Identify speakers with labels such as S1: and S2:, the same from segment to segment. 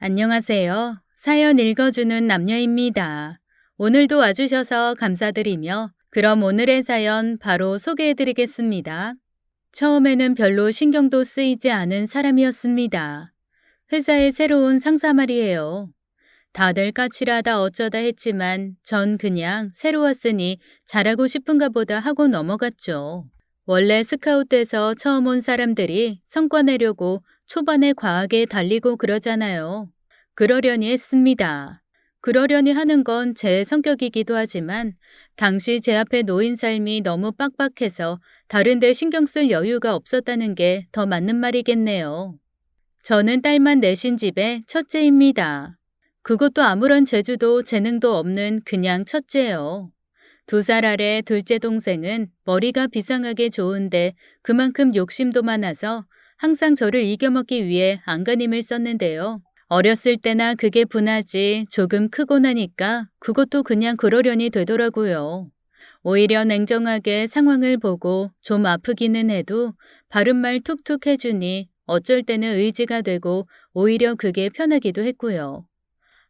S1: 안녕하세요. 사연 읽어주는 남녀입니다. 오늘도 와주셔서 감사드리며, 그럼 오늘의 사연 바로 소개해드리겠습니다. 처음에는 별로 신경도 쓰이지 않은 사람이었습니다. 회사에 새로운 상사 말이에요. 다들 까칠하다 어쩌다 했지만 전 그냥 새로 왔으니 잘하고 싶은가 보다 하고 넘어갔죠. 원래 스카우트에서 처음 온 사람들이 성과 내려고 초반에 과하게 달리고 그러잖아요. 그러려니 했습니다. 그러려니 하는 건 제 성격이기도 하지만 당시 제 앞에 놓인 삶이 너무 빡빡해서 다른 데 신경 쓸 여유가 없었다는 게 더 맞는 말이겠네요. 저는 딸만 넷인 집의 첫째입니다. 그것도 아무런 재주도 재능도 없는 그냥 첫째요. 2살 아래 둘째 동생은 머리가 비상하게 좋은데 그만큼 욕심도 많아서 항상 저를 이겨먹기 위해 안간힘을 썼는데요. 어렸을 때나 그게 분하지 조금 크고 나니까 그것도 그냥 그러려니 되더라고요. 오히려 냉정하게 상황을 보고 좀 아프기는 해도 바른말 툭툭 해주니 어쩔 때는 의지가 되고 오히려 그게 편하기도 했고요.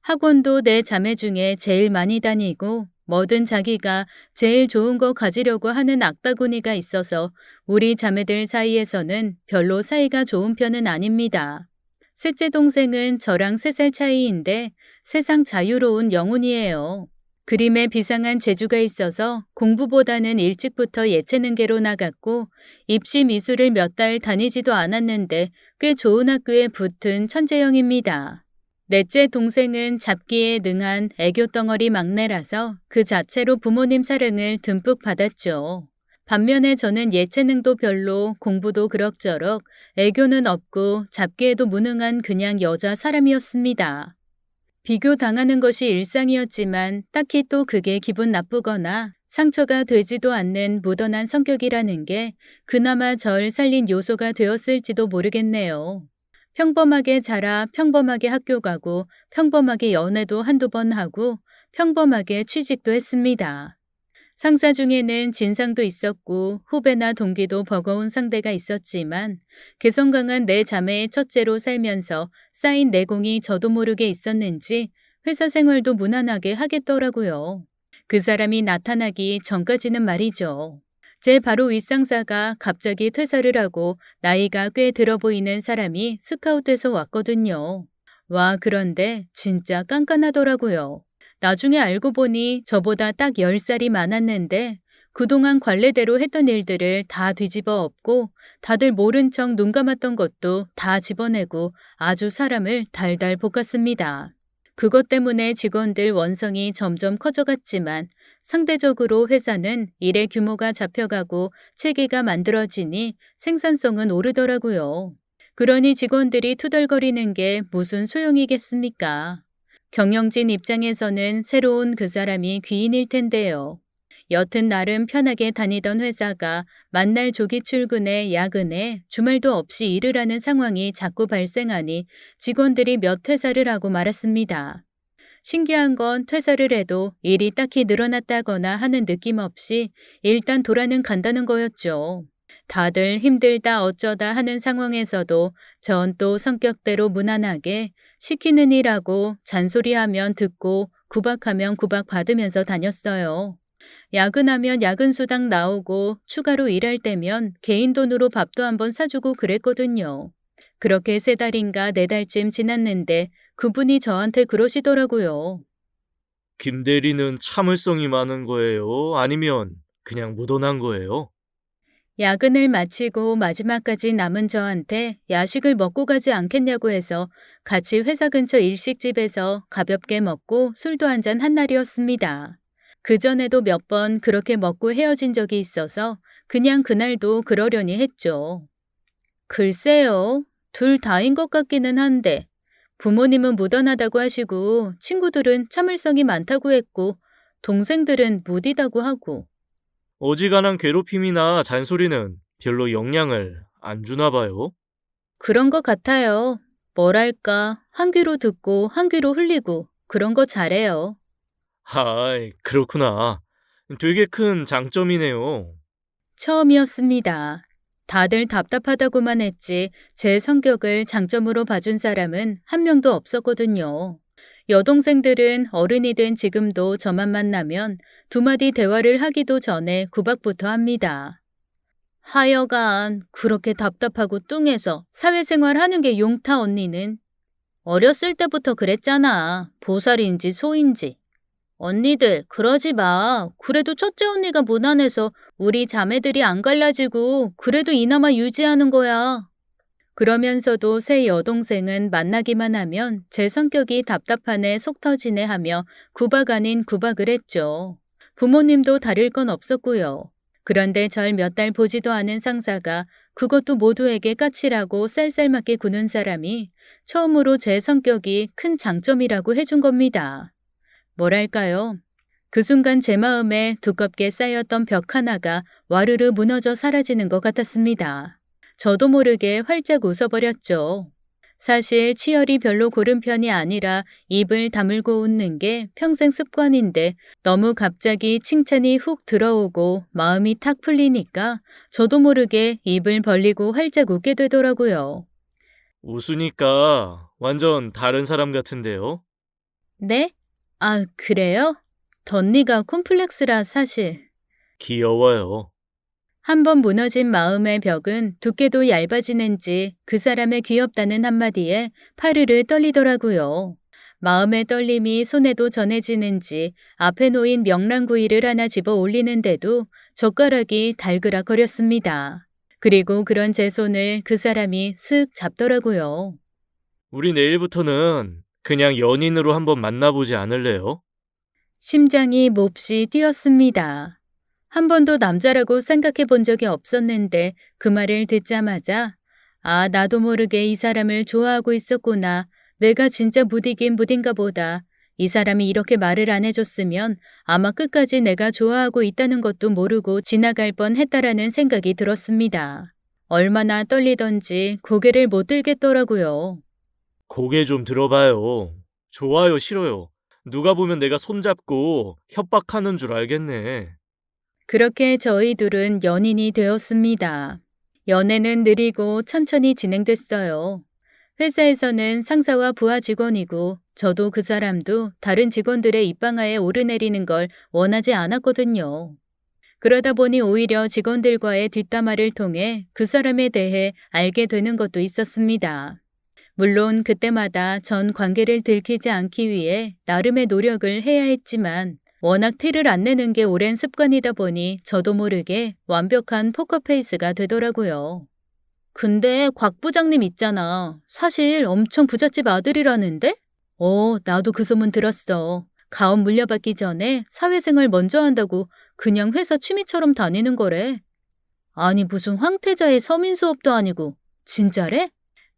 S1: 학원도 내 자매 중에 제일 많이 다니고 뭐든 자기가 제일 좋은 거 가지려고 하는 악바구니가 있어서 우리 자매들 사이에서는 별로 사이가 좋은 편은 아닙니다. 셋째 동생은 저랑 3살 차이인데 세상 자유로운 영혼이에요. 그림에 비상한 재주가 있어서 공부보다는 일찍부터 예체능계로 나갔고 입시 미술을 몇 달 다니지도 않았는데 꽤 좋은 학교에 붙은 천재형입니다. 넷째 동생은 잡기에 능한 애교 덩어리 막내라서 그 자체로 부모님 사랑을 듬뿍 받았죠. 반면에 저는 예체능도 별로 공부도 그럭저럭 애교는 없고 잡기에도 무능한 그냥 여자 사람이었습니다. 비교당하는 것이 일상이었지만 딱히 또 그게 기분 나쁘거나 상처가 되지도 않는 무던한 성격이라는 게 그나마 절 살린 요소가 되었을지도 모르겠네요. 평범하게 자라 평범하게 학교 가고 평범하게 연애도 한두 번 하고 평범하게 취직도 했습니다. 상사 중에는 진상도 있었고 후배나 동기도 버거운 상대가 있었지만 개성 강한 내 자매의 첫째로 살면서 쌓인 내공이 저도 모르게 있었는지 회사 생활도 무난하게 하겠더라고요. 그 사람이 나타나기 전까지는 말이죠. 제 바로 윗상사가 갑자기 퇴사를 하고 나이가 꽤 들어 보이는 사람이 스카우트에서 왔거든요. 와, 그런데 진짜 깐깐하더라고요. 나중에 알고 보니 저보다 딱 10살이 많았는데 그동안 관례대로 했던 일들을 다 뒤집어 엎고 다들 모른 척 눈 감았던 것도 다 집어내고 아주 사람을 달달 볶았습니다. 그것 때문에 직원들 원성이 점점 커져갔지만 상대적으로 회사는 일의 규모가 잡혀가고 체계가 만들어지니 생산성은 오르더라고요. 그러니 직원들이 투덜거리는 게 무슨 소용이겠습니까? 경영진 입장에서는 새로운 그 사람이 귀인일 텐데요. 여튼 나름 편하게 다니던 회사가 만날 조기 출근에 야근에 주말도 없이 일을 하는 상황이 자꾸 발생하니 직원들이 몇 퇴사를 하고 말았습니다. 신기한 건 퇴사를 해도 일이 딱히 늘어났다거나 하는 느낌 없이 일단 돌아는 간다는 거였죠. 다들 힘들다 어쩌다 하는 상황에서도 전 또 성격대로 무난하게 시키는 일하고 잔소리하면 듣고 구박하면 구박 받으면서 다녔어요. 야근하면 야근 수당 나오고 추가로 일할 때면 개인 돈으로 밥도 한번 사주고 그랬거든요. 그렇게 3달인가 4달쯤 지났는데 그분이 저한테 그러시더라고요.
S2: 김 대리는 참을성이 많은 거예요? 아니면 그냥 무던한 거예요?
S1: 야근을 마치고 마지막까지 남은 저한테 야식을 먹고 가지 않겠냐고 해서 같이 회사 근처 일식집에서 가볍게 먹고 술도 한잔 한 날이었습니다. 그전에도 몇 번 그렇게 먹고 헤어진 적이 있어서 그냥 그날도 그러려니 했죠. 글쎄요, 둘 다인 것 같기는 한데 부모님은 무던하다고 하시고 친구들은 참을성이 많다고 했고 동생들은 무디다고 하고
S2: 어지간한 괴롭힘이나 잔소리는 별로 영향을 안 주나 봐요.
S1: 그런 것 같아요. 뭐랄까, 한 귀로 듣고 한 귀로 흘리고 그런 거 잘해요.
S2: 하이, 그렇구나. 되게 큰 장점이네요.
S1: 처음이었습니다. 다들 답답하다고만 했지 제 성격을 장점으로 봐준 사람은 한 명도 없었거든요. 여동생들은 어른이 된 지금도 저만 만나면 두 마디 대화를 하기도 전에 구박부터 합니다. 하여간 그렇게 답답하고 뚱해서 사회생활 하는 게 용타 언니는. 어렸을 때부터 그랬잖아. 보살인지 소인지. 언니들 그러지 마. 그래도 첫째 언니가 무난해서 우리 자매들이 안 갈라지고 그래도 이나마 유지하는 거야. 그러면서도 새 여동생은 만나기만 하면 제 성격이 답답하네 속 터지네 하며 구박 아닌 구박을 했죠. 부모님도 다를 건 없었고요. 그런데 절 몇 달 보지도 않은 상사가 그것도 모두에게 까칠하고 쌀쌀맞게 구는 사람이 처음으로 제 성격이 큰 장점이라고 해준 겁니다. 뭐랄까요? 그 순간 제 마음에 두껍게 쌓였던 벽 하나가 와르르 무너져 사라지는 것 같았습니다. 저도 모르게 활짝 웃어버렸죠. 사실 치열이 별로 고른 편이 아니라 입을 다물고 웃는 게 평생 습관인데 너무 갑자기 칭찬이 훅 들어오고 마음이 탁 풀리니까 저도 모르게 입을 벌리고 활짝 웃게 되더라고요.
S2: 웃으니까 완전 다른 사람 같은데요?
S1: 네? 아, 그래요? 덧니가 콤플렉스라 사실.
S2: 귀여워요.
S1: 한번 무너진 마음의 벽은 두께도 얇아지는지 그 사람의 귀엽다는 한마디에 파르르 떨리더라고요. 마음의 떨림이 손에도 전해지는지 앞에 놓인 명란구이를 하나 집어 올리는데도 젓가락이 달그락거렸습니다. 그리고 그런 제 손을 그 사람이 슥 잡더라고요.
S2: 우리 내일부터는 그냥 연인으로 한번 만나보지 않을래요?
S1: 심장이 몹시 뛰었습니다. 한 번도 남자라고 생각해 본 적이 없었는데 그 말을 듣자마자 아, 나도 모르게 이 사람을 좋아하고 있었구나. 내가 진짜 무디긴 무딘가 보다. 이 사람이 이렇게 말을 안 해줬으면 아마 끝까지 내가 좋아하고 있다는 것도 모르고 지나갈 뻔했다라는 생각이 들었습니다. 얼마나 떨리던지 고개를 못 들겠더라고요.
S2: 고개 좀 들어봐요. 좋아요, 싫어요. 누가 보면 내가 손잡고 협박하는 줄 알겠네.
S1: 그렇게 저희 둘은 연인이 되었습니다. 연애는 느리고 천천히 진행됐어요. 회사에서는 상사와 부하 직원이고 저도 그 사람도 다른 직원들의 입방아에 오르내리는 걸 원하지 않았거든요. 그러다 보니 오히려 직원들과의 뒷담화를 통해 그 사람에 대해 알게 되는 것도 있었습니다. 물론 그때마다 전 관계를 들키지 않기 위해 나름의 노력을 해야 했지만 워낙 티를 안 내는 게 오랜 습관이다 보니 저도 모르게 완벽한 포커페이스가 되더라고요. 근데 곽 부장님 있잖아. 사실 엄청 부잣집 아들이라는데? 나도 그 소문 들었어. 가업 물려받기 전에 사회생활 먼저 한다고 그냥 회사 취미처럼 다니는 거래. 아니 무슨 황태자의 서민 수업도 아니고 진짜래?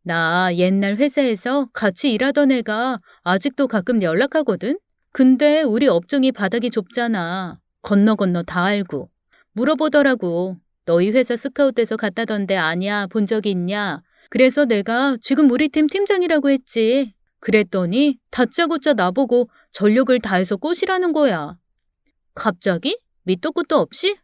S1: 나 옛날 회사에서 같이 일하던 애가 아직도 가끔 연락하거든? 근데 우리 업종이 바닥이 좁잖아. 건너 다 알고. 물어보더라고. 너희 회사 스카웃돼서 갔다던데 아냐? 본 적이 있냐? 그래서 내가 지금 우리 팀 팀장이라고 했지. 그랬더니 다짜고짜 나보고 전력을 다해서 꼬시라는 거야. 갑자기? 밑도 끝도 없이?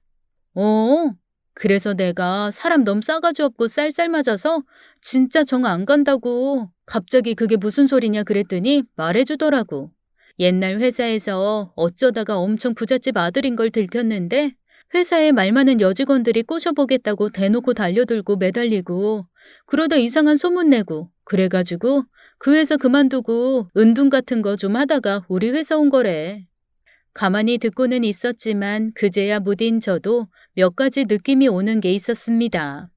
S1: 그래서 내가 사람 너무 싸가지 없고 쌀쌀 맞아서 진짜 정 안 간다고. 갑자기 그게 무슨 소리냐 그랬더니 말해주더라고. 옛날 회사에서 어쩌다가 엄청 부잣집 아들인 걸 들켰는데 회사에 말 많은 여직원들이 꼬셔보겠다고 대놓고 달려들고 매달리고 그러다 이상한 소문 내고 그래가지고 그 회사 그만두고 은둔 같은 거 좀 하다가 우리 회사 온 거래. 가만히 듣고는 있었지만 그제야 무딘 저도 몇 가지 느낌이 오는 게 있었습니다.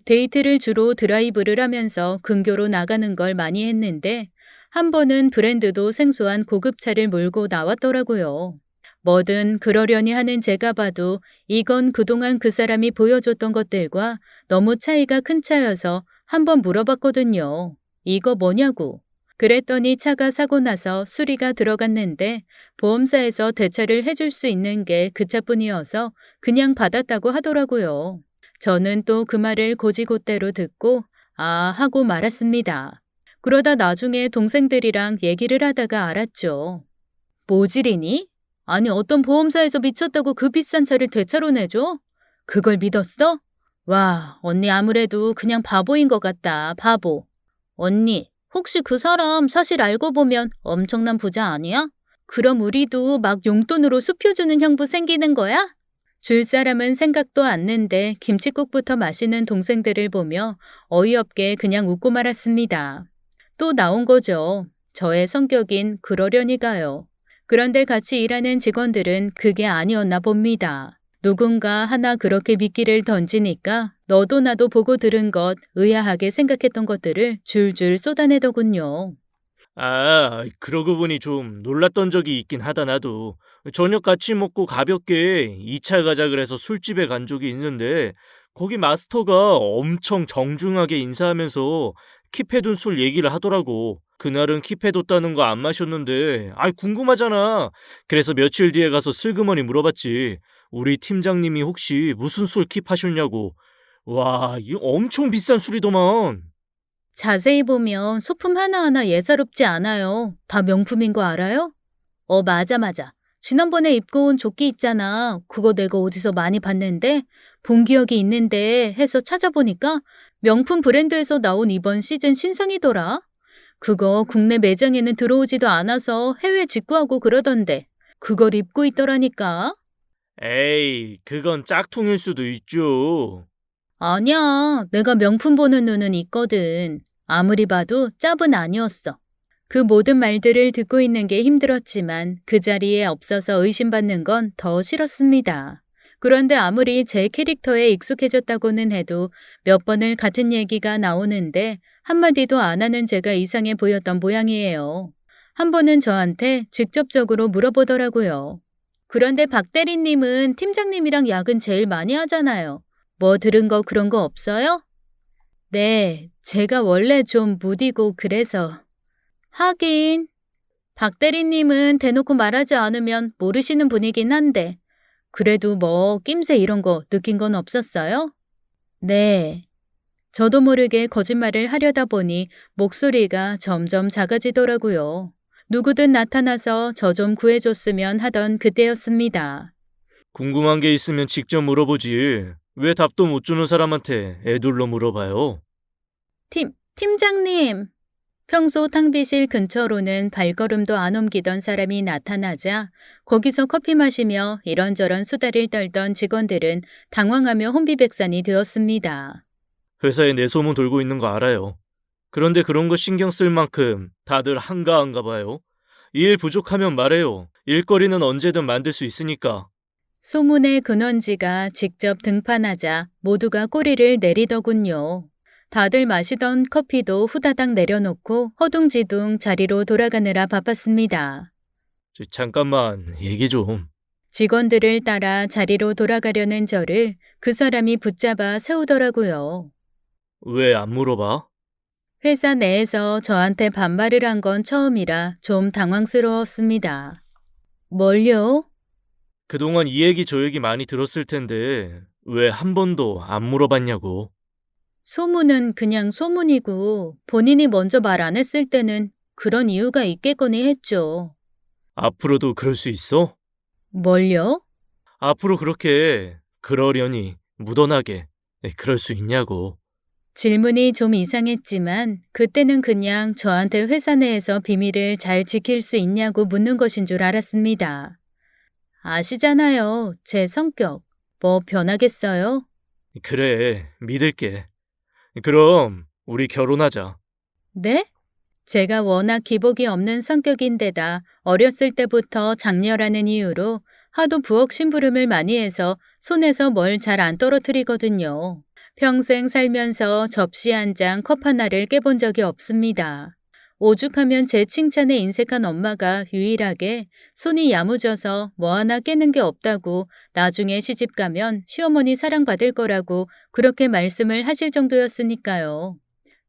S1: 데이트를 주로 드라이브를 하면서 근교로 나가는 걸 많이 했는데 한 번은 브랜드도 생소한 고급차를 몰고 나왔더라고요. 뭐든 그러려니 하는 제가 봐도 이건 그동안 그 사람이 보여줬던 것들과 너무 차이가 큰 차여서 한번 물어봤거든요. 이거 뭐냐고. 그랬더니 차가 사고 나서 수리가 들어갔는데 보험사에서 대차를 해줄 수 있는 게 그 차뿐이어서 그냥 받았다고 하더라고요. 저는 또 그 말을 고지고대로 듣고 아 하고 말았습니다. 그러다 나중에 동생들이랑 얘기를 하다가 알았죠. 모질이니? 아니 어떤 보험사에서 미쳤다고 그 비싼 차를 대차로 내줘? 그걸 믿었어? 와, 언니 아무래도 그냥 바보인 것 같다, 바보. 언니, 혹시 그 사람 사실 알고 보면 엄청난 부자 아니야? 그럼 우리도 막 용돈으로 수표 주는 형부 생기는 거야? 줄 사람은 생각도 않는데 김칫국부터 마시는 동생들을 보며 어이없게 그냥 웃고 말았습니다. 또 나온 거죠. 저의 성격인 그러려니까요. 그런데 같이 일하는 직원들은 그게 아니었나 봅니다. 누군가 하나 그렇게 미끼를 던지니까 너도 나도 보고 들은 것, 의아하게 생각했던 것들을 줄줄 쏟아내더군요.
S2: 아, 그러고 보니 좀 놀랐던 적이 있긴 하다 나도. 저녁 같이 먹고 가볍게 2차 가자 그래서 술집에 간 적이 있는데 거기 마스터가 엄청 정중하게 인사하면서 킵해둔 술 얘기를 하더라고. 그날은 킵해뒀다는 거 안 마셨는데 아이 궁금하잖아. 그래서 며칠 뒤에 가서 슬그머니 물어봤지. 우리 팀장님이 혹시 무슨 술 킵하셨냐고. 와, 이 엄청 비싼 술이더만.
S1: 자세히 보면 소품 하나하나 예사롭지 않아요. 다 명품인 거 알아요? 맞아, 맞아. 지난번에 입고 온 조끼 있잖아. 그거 내가 어디서 많이 봤는데, 본 기억이 있는데 해서 찾아보니까 명품 브랜드에서 나온 이번 시즌 신상이더라. 그거 국내 매장에는 들어오지도 않아서 해외 직구하고 그러던데, 그걸 입고 있더라니까.
S2: 에이, 그건 짝퉁일 수도 있죠.
S1: 아니야, 내가 명품 보는 눈은 있거든. 아무리 봐도 짭은 아니었어. 그 모든 말들을 듣고 있는 게 힘들었지만 그 자리에 없어서 의심받는 건 더 싫었습니다. 그런데 아무리 제 캐릭터에 익숙해졌다고는 해도 몇 번을 같은 얘기가 나오는데 한마디도 안 하는 제가 이상해 보였던 모양이에요. 한 번은 저한테 직접적으로 물어보더라고요. 그런데 박 대리님은 팀장님이랑 야근 제일 많이 하잖아요. 뭐 들은 거 그런 거 없어요? 네, 제가 원래 좀 무디고 그래서. 하긴, 박 대리님은 대놓고 말하지 않으면 모르시는 분이긴 한데, 그래도 뭐 낌새 이런 거 느낀 건 없었어요? 네. 저도 모르게 거짓말을 하려다 보니 목소리가 점점 작아지더라고요. 누구든 나타나서 저 좀 구해줬으면 하던 그때였습니다.
S2: 궁금한 게 있으면 직접 물어보지. 왜 답도 못 주는 사람한테 애둘러 물어봐요?
S1: 팀장님! 평소 탕비실 근처로는 발걸음도 안 옮기던 사람이 나타나자 거기서 커피 마시며 이런저런 수다를 떨던 직원들은 당황하며 혼비백산이 되었습니다.
S2: 회사에 내 소문 돌고 있는 거 알아요. 그런데 그런 거 신경 쓸 만큼 다들 한가한가 봐요. 일 부족하면 말해요. 일거리는 언제든 만들 수 있으니까.
S1: 소문의 근원지가 직접 등판하자 모두가 꼬리를 내리더군요. 다들 마시던 커피도 후다닥 내려놓고 허둥지둥 자리로 돌아가느라 바빴습니다.
S2: 잠깐만, 얘기 좀.
S1: 직원들을 따라 자리로 돌아가려는 저를 그 사람이 붙잡아 세우더라고요.
S2: 왜 안 물어봐?
S1: 회사 내에서 저한테 반말을 한 건 처음이라 좀 당황스러웠습니다. 뭘요?
S2: 그동안 이 얘기 저 얘기 많이 들었을 텐데 왜 한 번도 안 물어봤냐고.
S1: 소문은 그냥 소문이고 본인이 먼저 말 안 했을 때는 그런 이유가 있겠거니 했죠.
S2: 앞으로도 그럴 수 있어?
S1: 뭘요?
S2: 앞으로 그렇게 그러려니 묻어나게 그럴 수 있냐고.
S1: 질문이 좀 이상했지만 그때는 그냥 저한테 회사 내에서 비밀을 잘 지킬 수 있냐고 묻는 것인 줄 알았습니다. 아시잖아요. 제 성격. 뭐 변하겠어요?
S2: 그래, 믿을게. 그럼 우리 결혼하자.
S1: 네? 제가 워낙 기복이 없는 성격인데다 어렸을 때부터 장녀라는 이유로 하도 부엌 심부름을 많이 해서 손에서 뭘 잘 안 떨어뜨리거든요. 평생 살면서 접시 한 장, 컵 하나를 깨본 적이 없습니다. 오죽하면 제 칭찬에 인색한 엄마가 유일하게 손이 야무져서 뭐 하나 깨는 게 없다고 나중에 시집 가면 시어머니 사랑받을 거라고 그렇게 말씀을 하실 정도였으니까요.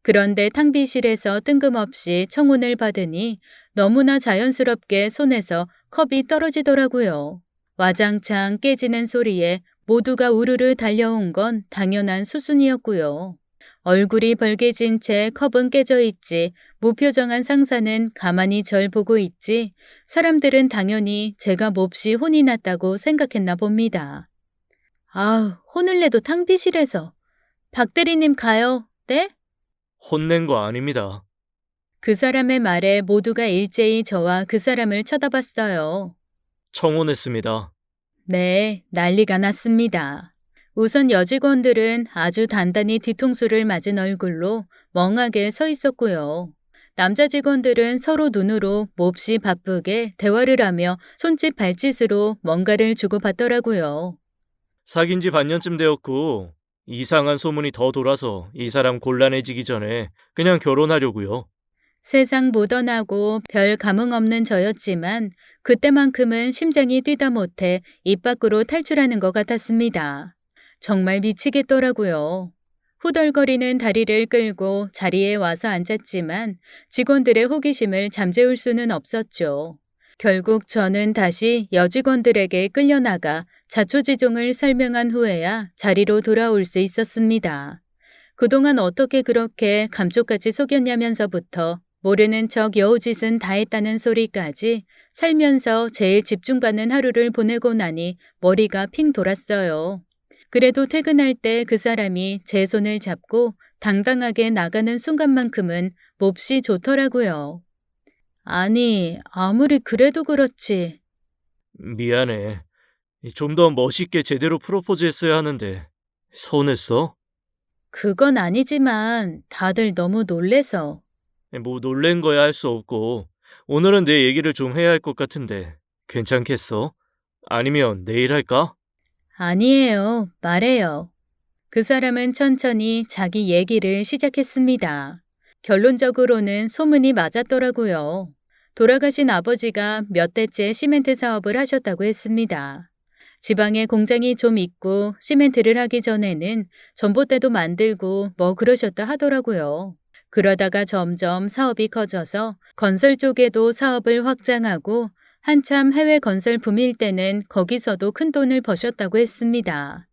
S1: 그런데 탕비실에서 뜬금없이 청혼을 받으니 너무나 자연스럽게 손에서 컵이 떨어지더라고요. 와장창 깨지는 소리에 모두가 우르르 달려온 건 당연한 수순이었고요. 얼굴이 벌개진 채 컵은 깨져 있지, 무표정한 상사는 가만히 절 보고 있지, 사람들은 당연히 제가 몹시 혼이 났다고 생각했나 봅니다. 아우, 혼을 내도 탕비실에서 박 대리님 가요. 네?
S2: 혼낸 거 아닙니다.
S1: 그 사람의 말에 모두가 일제히 저와 그 사람을 쳐다봤어요.
S2: 청혼했습니다.
S1: 네, 난리가 났습니다. 우선 여직원들은 아주 단단히 뒤통수를 맞은 얼굴로 멍하게 서 있었고요. 남자 직원들은 서로 눈으로 몹시 바쁘게 대화를 하며 손짓 발짓으로 뭔가를 주고받더라고요.
S2: 사귄 지 반년쯤 되었고 이상한 소문이 더 돌아서 이 사람 곤란해지기 전에 그냥 결혼하려고요.
S1: 세상 모던하고 별 감흥 없는 저였지만 그때만큼은 심장이 뛰다 못해 입 밖으로 탈출하는 것 같았습니다. 정말 미치겠더라고요. 후덜거리는 다리를 끌고 자리에 와서 앉았지만 직원들의 호기심을 잠재울 수는 없었죠. 결국 저는 다시 여직원들에게 끌려나가 자초지종을 설명한 후에야 자리로 돌아올 수 있었습니다. 그동안 어떻게 그렇게 감쪽같이 속였냐면서부터 모르는 척 여우짓은 다 했다는 소리까지 살면서 제일 집중받는 하루를 보내고 나니 머리가 핑 돌았어요. 그래도 퇴근할 때 그 사람이 제 손을 잡고 당당하게 나가는 순간만큼은 몹시 좋더라고요. 아니, 아무리 그래도 그렇지.
S2: 미안해. 좀 더 멋있게 제대로 프로포즈 했어야 하는데 서운했어?
S1: 그건 아니지만 다들 너무 놀래서.
S2: 뭐 놀란 거야 할 수 없고 오늘은 내 얘기를 좀 해야 할 것 같은데 괜찮겠어? 아니면 내일 할까?
S1: 아니에요. 말해요. 그 사람은 천천히 자기 얘기를 시작했습니다. 결론적으로는 소문이 맞았더라고요. 돌아가신 아버지가 몇 대째 시멘트 사업을 하셨다고 했습니다. 지방에 공장이 좀 있고 시멘트를 하기 전에는 전봇대도 만들고 뭐 그러셨다 하더라고요. 그러다가 점점 사업이 커져서 건설 쪽에도 사업을 확장하고 한참 해외 건설 붐일 때는 거기서도 큰 돈을 버셨다고 했습니다.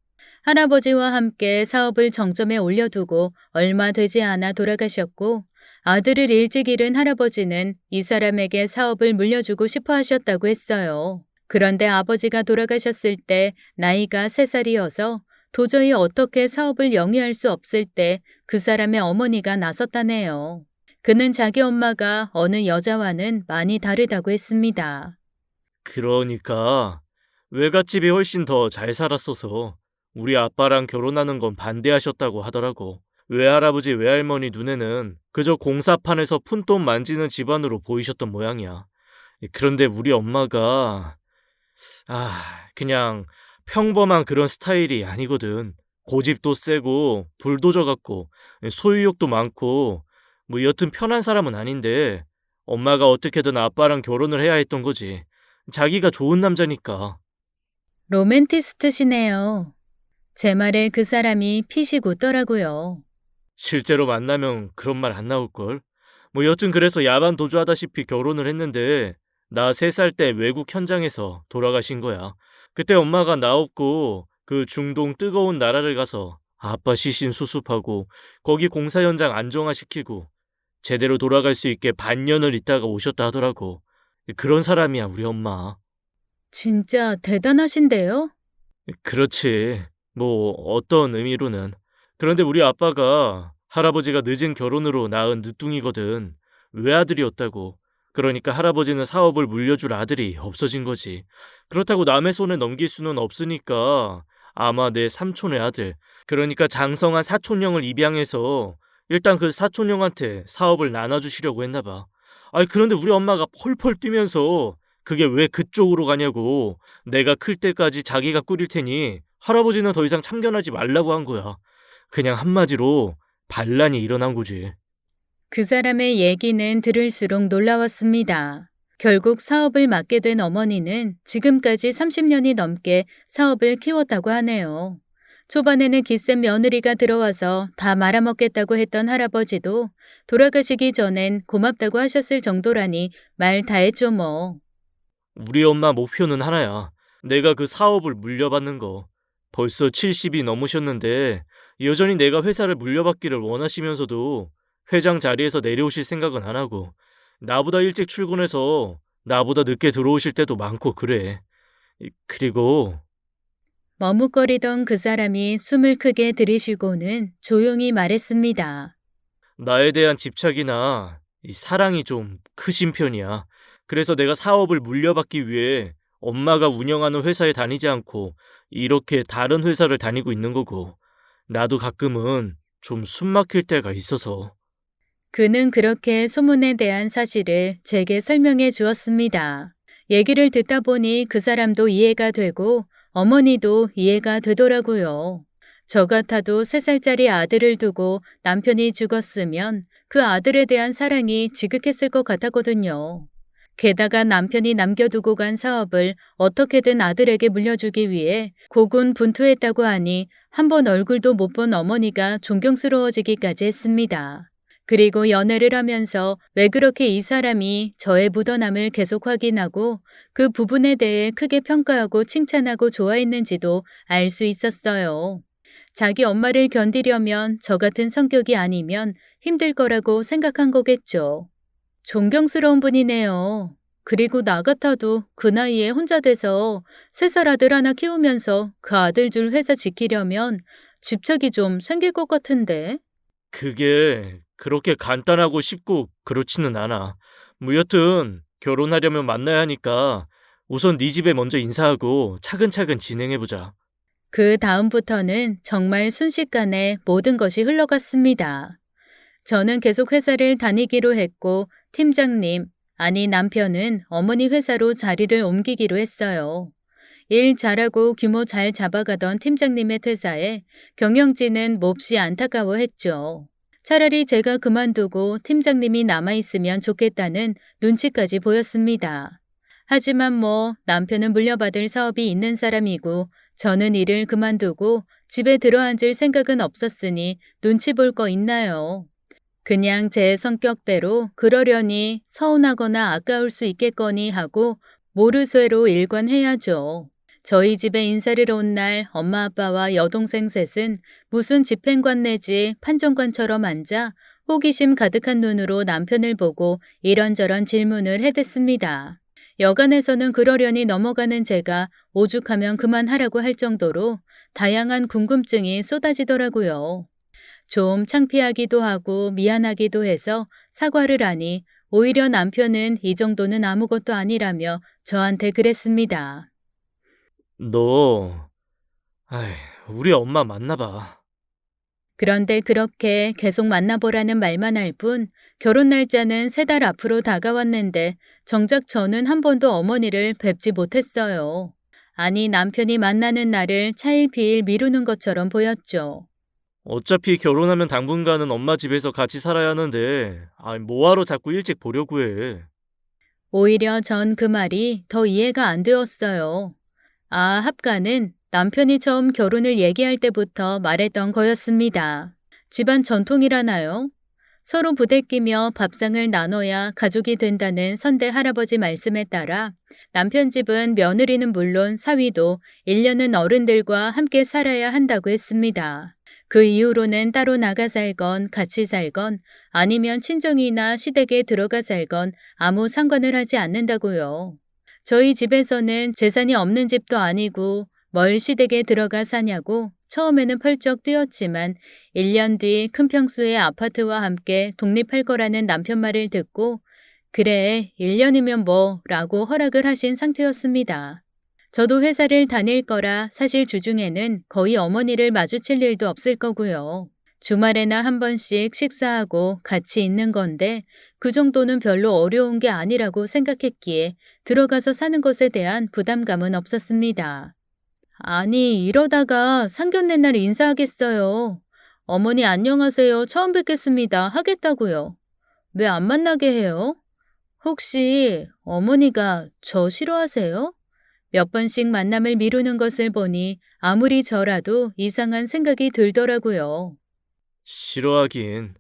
S1: 할아버지와 함께 사업을 정점에 올려두고 얼마 되지 않아 돌아가셨고 아들을 일찍 잃은 할아버지는 이 사람에게 사업을 물려주고 싶어 하셨다고 했어요. 그런데 아버지가 돌아가셨을 때 나이가 3살이어서 도저히 어떻게 사업을 영위할 수 없을 때 그 사람의 어머니가 나섰다네요. 그는 자기 엄마가 어느 여자와는 많이 다르다고 했습니다.
S2: 그러니까 외갓집이 훨씬 더 잘 살았어서 우리 아빠랑 결혼하는 건 반대하셨다고 하더라고. 외할아버지 외할머니 눈에는 그저 공사판에서 푼돈 만지는 집안으로 보이셨던 모양이야. 그런데 우리 엄마가 그냥 평범한 그런 스타일이 아니거든. 고집도 세고 불도저 같고 소유욕도 많고 뭐 여튼 편한 사람은 아닌데 엄마가 어떻게든 아빠랑 결혼을 해야 했던 거지. 자기가 좋은 남자니까.
S1: 로맨티스트시네요. 제 말에 그 사람이 피식 웃더라고요.
S2: 실제로 만나면 그런 말 안 나올걸. 뭐 여튼 그래서 야반 도주하다시피 결혼을 했는데 나 3살 때 외국 현장에서 돌아가신 거야. 그때 엄마가 나 없고 그 중동 뜨거운 나라를 가서 아빠 시신 수습하고 거기 공사 현장 안정화시키고 제대로 돌아갈 수 있게 반년을 있다가 오셨다 하더라고. 그런 사람이야 우리 엄마.
S1: 진짜 대단하신데요?
S2: 그렇지. 뭐 어떤 의미로는. 그런데 우리 아빠가 할아버지가 늦은 결혼으로 낳은 늦둥이거든. 외아들이었다고. 그러니까 할아버지는 사업을 물려줄 아들이 없어진 거지. 그렇다고 남의 손에 넘길 수는 없으니까 아마 내 삼촌의 아들, 그러니까 장성한 사촌형을 입양해서 일단 그 사촌형한테 사업을 나눠주시려고 했나 봐. 그런데 우리 엄마가 펄펄 뛰면서 그게 왜 그쪽으로 가냐고, 내가 클 때까지 자기가 꾸릴 테니 할아버지는 더 이상 참견하지 말라고 한 거야. 그냥 한마디로 반란이 일어난 거지.
S1: 그 사람의 얘기는 들을수록 놀라웠습니다. 결국 사업을 맡게 된 어머니는 지금까지 30년이 넘게 사업을 키웠다고 하네요. 초반에는 기센 며느리가 들어와서 다 말아먹겠다고 했던 할아버지도 돌아가시기 전엔 고맙다고 하셨을 정도라니 말 다 했죠 뭐.
S2: 우리 엄마 목표는 하나야. 내가 그 사업을 물려받는 거. 벌써 70이 넘으셨는데 여전히 내가 회사를 물려받기를 원하시면서도 회장 자리에서 내려오실 생각은 안 하고 나보다 일찍 출근해서 나보다 늦게 들어오실 때도 많고 그래. 그리고
S1: 머뭇거리던 그 사람이 숨을 크게 들이쉬고는 조용히 말했습니다.
S2: 나에 대한 집착이나 이 사랑이 좀 크신 편이야. 그래서 내가 사업을 물려받기 위해 엄마가 운영하는 회사에 다니지 않고 이렇게 다른 회사를 다니고 있는 거고, 나도 가끔은 좀 숨 막힐 때가 있어서.
S1: 그는 그렇게 소문에 대한 사실을 제게 설명해 주었습니다. 얘기를 듣다 보니 그 사람도 이해가 되고 어머니도 이해가 되더라고요. 저 같아도 3살짜리 아들을 두고 남편이 죽었으면 그 아들에 대한 사랑이 지극했을 것 같았거든요. 게다가 남편이 남겨두고 간 사업을 어떻게든 아들에게 물려주기 위해 고군분투했다고 하니 한 번 얼굴도 못 본 어머니가 존경스러워지기까지 했습니다. 그리고 연애를 하면서 왜 그렇게 이 사람이 저의 묻어남을 계속 확인하고 그 부분에 대해 크게 평가하고 칭찬하고 좋아했는지도 알 수 있었어요. 자기 엄마를 견디려면 저 같은 성격이 아니면 힘들 거라고 생각한 거겠죠. 존경스러운 분이네요. 그리고 나 같아도 그 나이에 혼자 돼서 3살 아들 하나 키우면서 그 아들 줄 회사 지키려면 집착이 좀 생길 것 같은데.
S2: 그게 그렇게 간단하고 쉽고 그렇지는 않아. 뭐 여튼 결혼하려면 만나야 하니까 우선 네 집에 먼저 인사하고 차근차근 진행해보자.
S1: 그 다음부터는 정말 순식간에 모든 것이 흘러갔습니다. 저는 계속 회사를 다니기로 했고 팀장님, 아니 남편은 어머니 회사로 자리를 옮기기로 했어요. 일 잘하고 규모 잘 잡아가던 팀장님의 퇴사에 경영진은 몹시 안타까워했죠. 차라리 제가 그만두고 팀장님이 남아있으면 좋겠다는 눈치까지 보였습니다. 하지만 뭐 남편은 물려받을 사업이 있는 사람이고 저는 일을 그만두고 집에 들어앉을 생각은 없었으니 눈치 볼 거 있나요? 그냥 제 성격대로 그러려니 서운하거나 아까울 수 있겠거니 하고 모르쇠로 일관해야죠. 저희 집에 인사를 온 날 엄마 아빠와 여동생 셋은 무슨 집행관 내지 판정관처럼 앉아 호기심 가득한 눈으로 남편을 보고 이런저런 질문을 해댔습니다. 여간에서는 그러려니 넘어가는 제가 오죽하면 그만하라고 할 정도로 다양한 궁금증이 쏟아지더라고요. 좀 창피하기도 하고 미안하기도 해서 사과를 하니 오히려 남편은 이 정도는 아무것도 아니라며 저한테 그랬습니다.
S2: 너, 아이, 우리 엄마 만나봐.
S1: 그런데 그렇게 계속 만나보라는 말만 할 뿐 결혼 날짜는 3달 앞으로 다가왔는데 정작 저는 한 번도 어머니를 뵙지 못했어요. 아니 남편이 만나는 날을 차일피일 미루는 것처럼 보였죠.
S2: 어차피 결혼하면 당분간은 엄마 집에서 같이 살아야 하는데, 뭐하러 자꾸 일찍 보려고 해.
S1: 오히려 전 그 말이 더 이해가 안 되었어요. 아, 합가는 남편이 처음 결혼을 얘기할 때부터 말했던 거였습니다. 집안 전통이라나요? 서로 부대끼며 밥상을 나눠야 가족이 된다는 선대 할아버지 말씀에 따라 남편 집은 며느리는 물론 사위도 1년은 어른들과 함께 살아야 한다고 했습니다. 그 이후로는 따로 나가 살건 같이 살건 아니면 친정이나 시댁에 들어가 살건 아무 상관을 하지 않는다고요. 저희 집에서는 재산이 없는 집도 아니고 뭘 시댁에 들어가 사냐고 처음에는 펄쩍 뛰었지만 1년 뒤 큰 평수의 아파트와 함께 독립할 거라는 남편 말을 듣고 그래 1년이면 뭐 라고 허락을 하신 상태였습니다. 저도 회사를 다닐 거라 사실 주중에는 거의 어머니를 마주칠 일도 없을 거고요. 주말에나 한 번씩 식사하고 같이 있는 건데 그 정도는 별로 어려운 게 아니라고 생각했기에 들어가서 사는 것에 대한 부담감은 없었습니다. 아니, 이러다가 상견례 날 인사하겠어요. 어머니 안녕하세요. 처음 뵙겠습니다. 하겠다고요. 왜 안 만나게 해요? 혹시 어머니가 저 싫어하세요? 몇 번씩 만남을 미루는 것을 보니 아무리 저라도 이상한 생각이 들더라고요.
S2: 싫어하긴.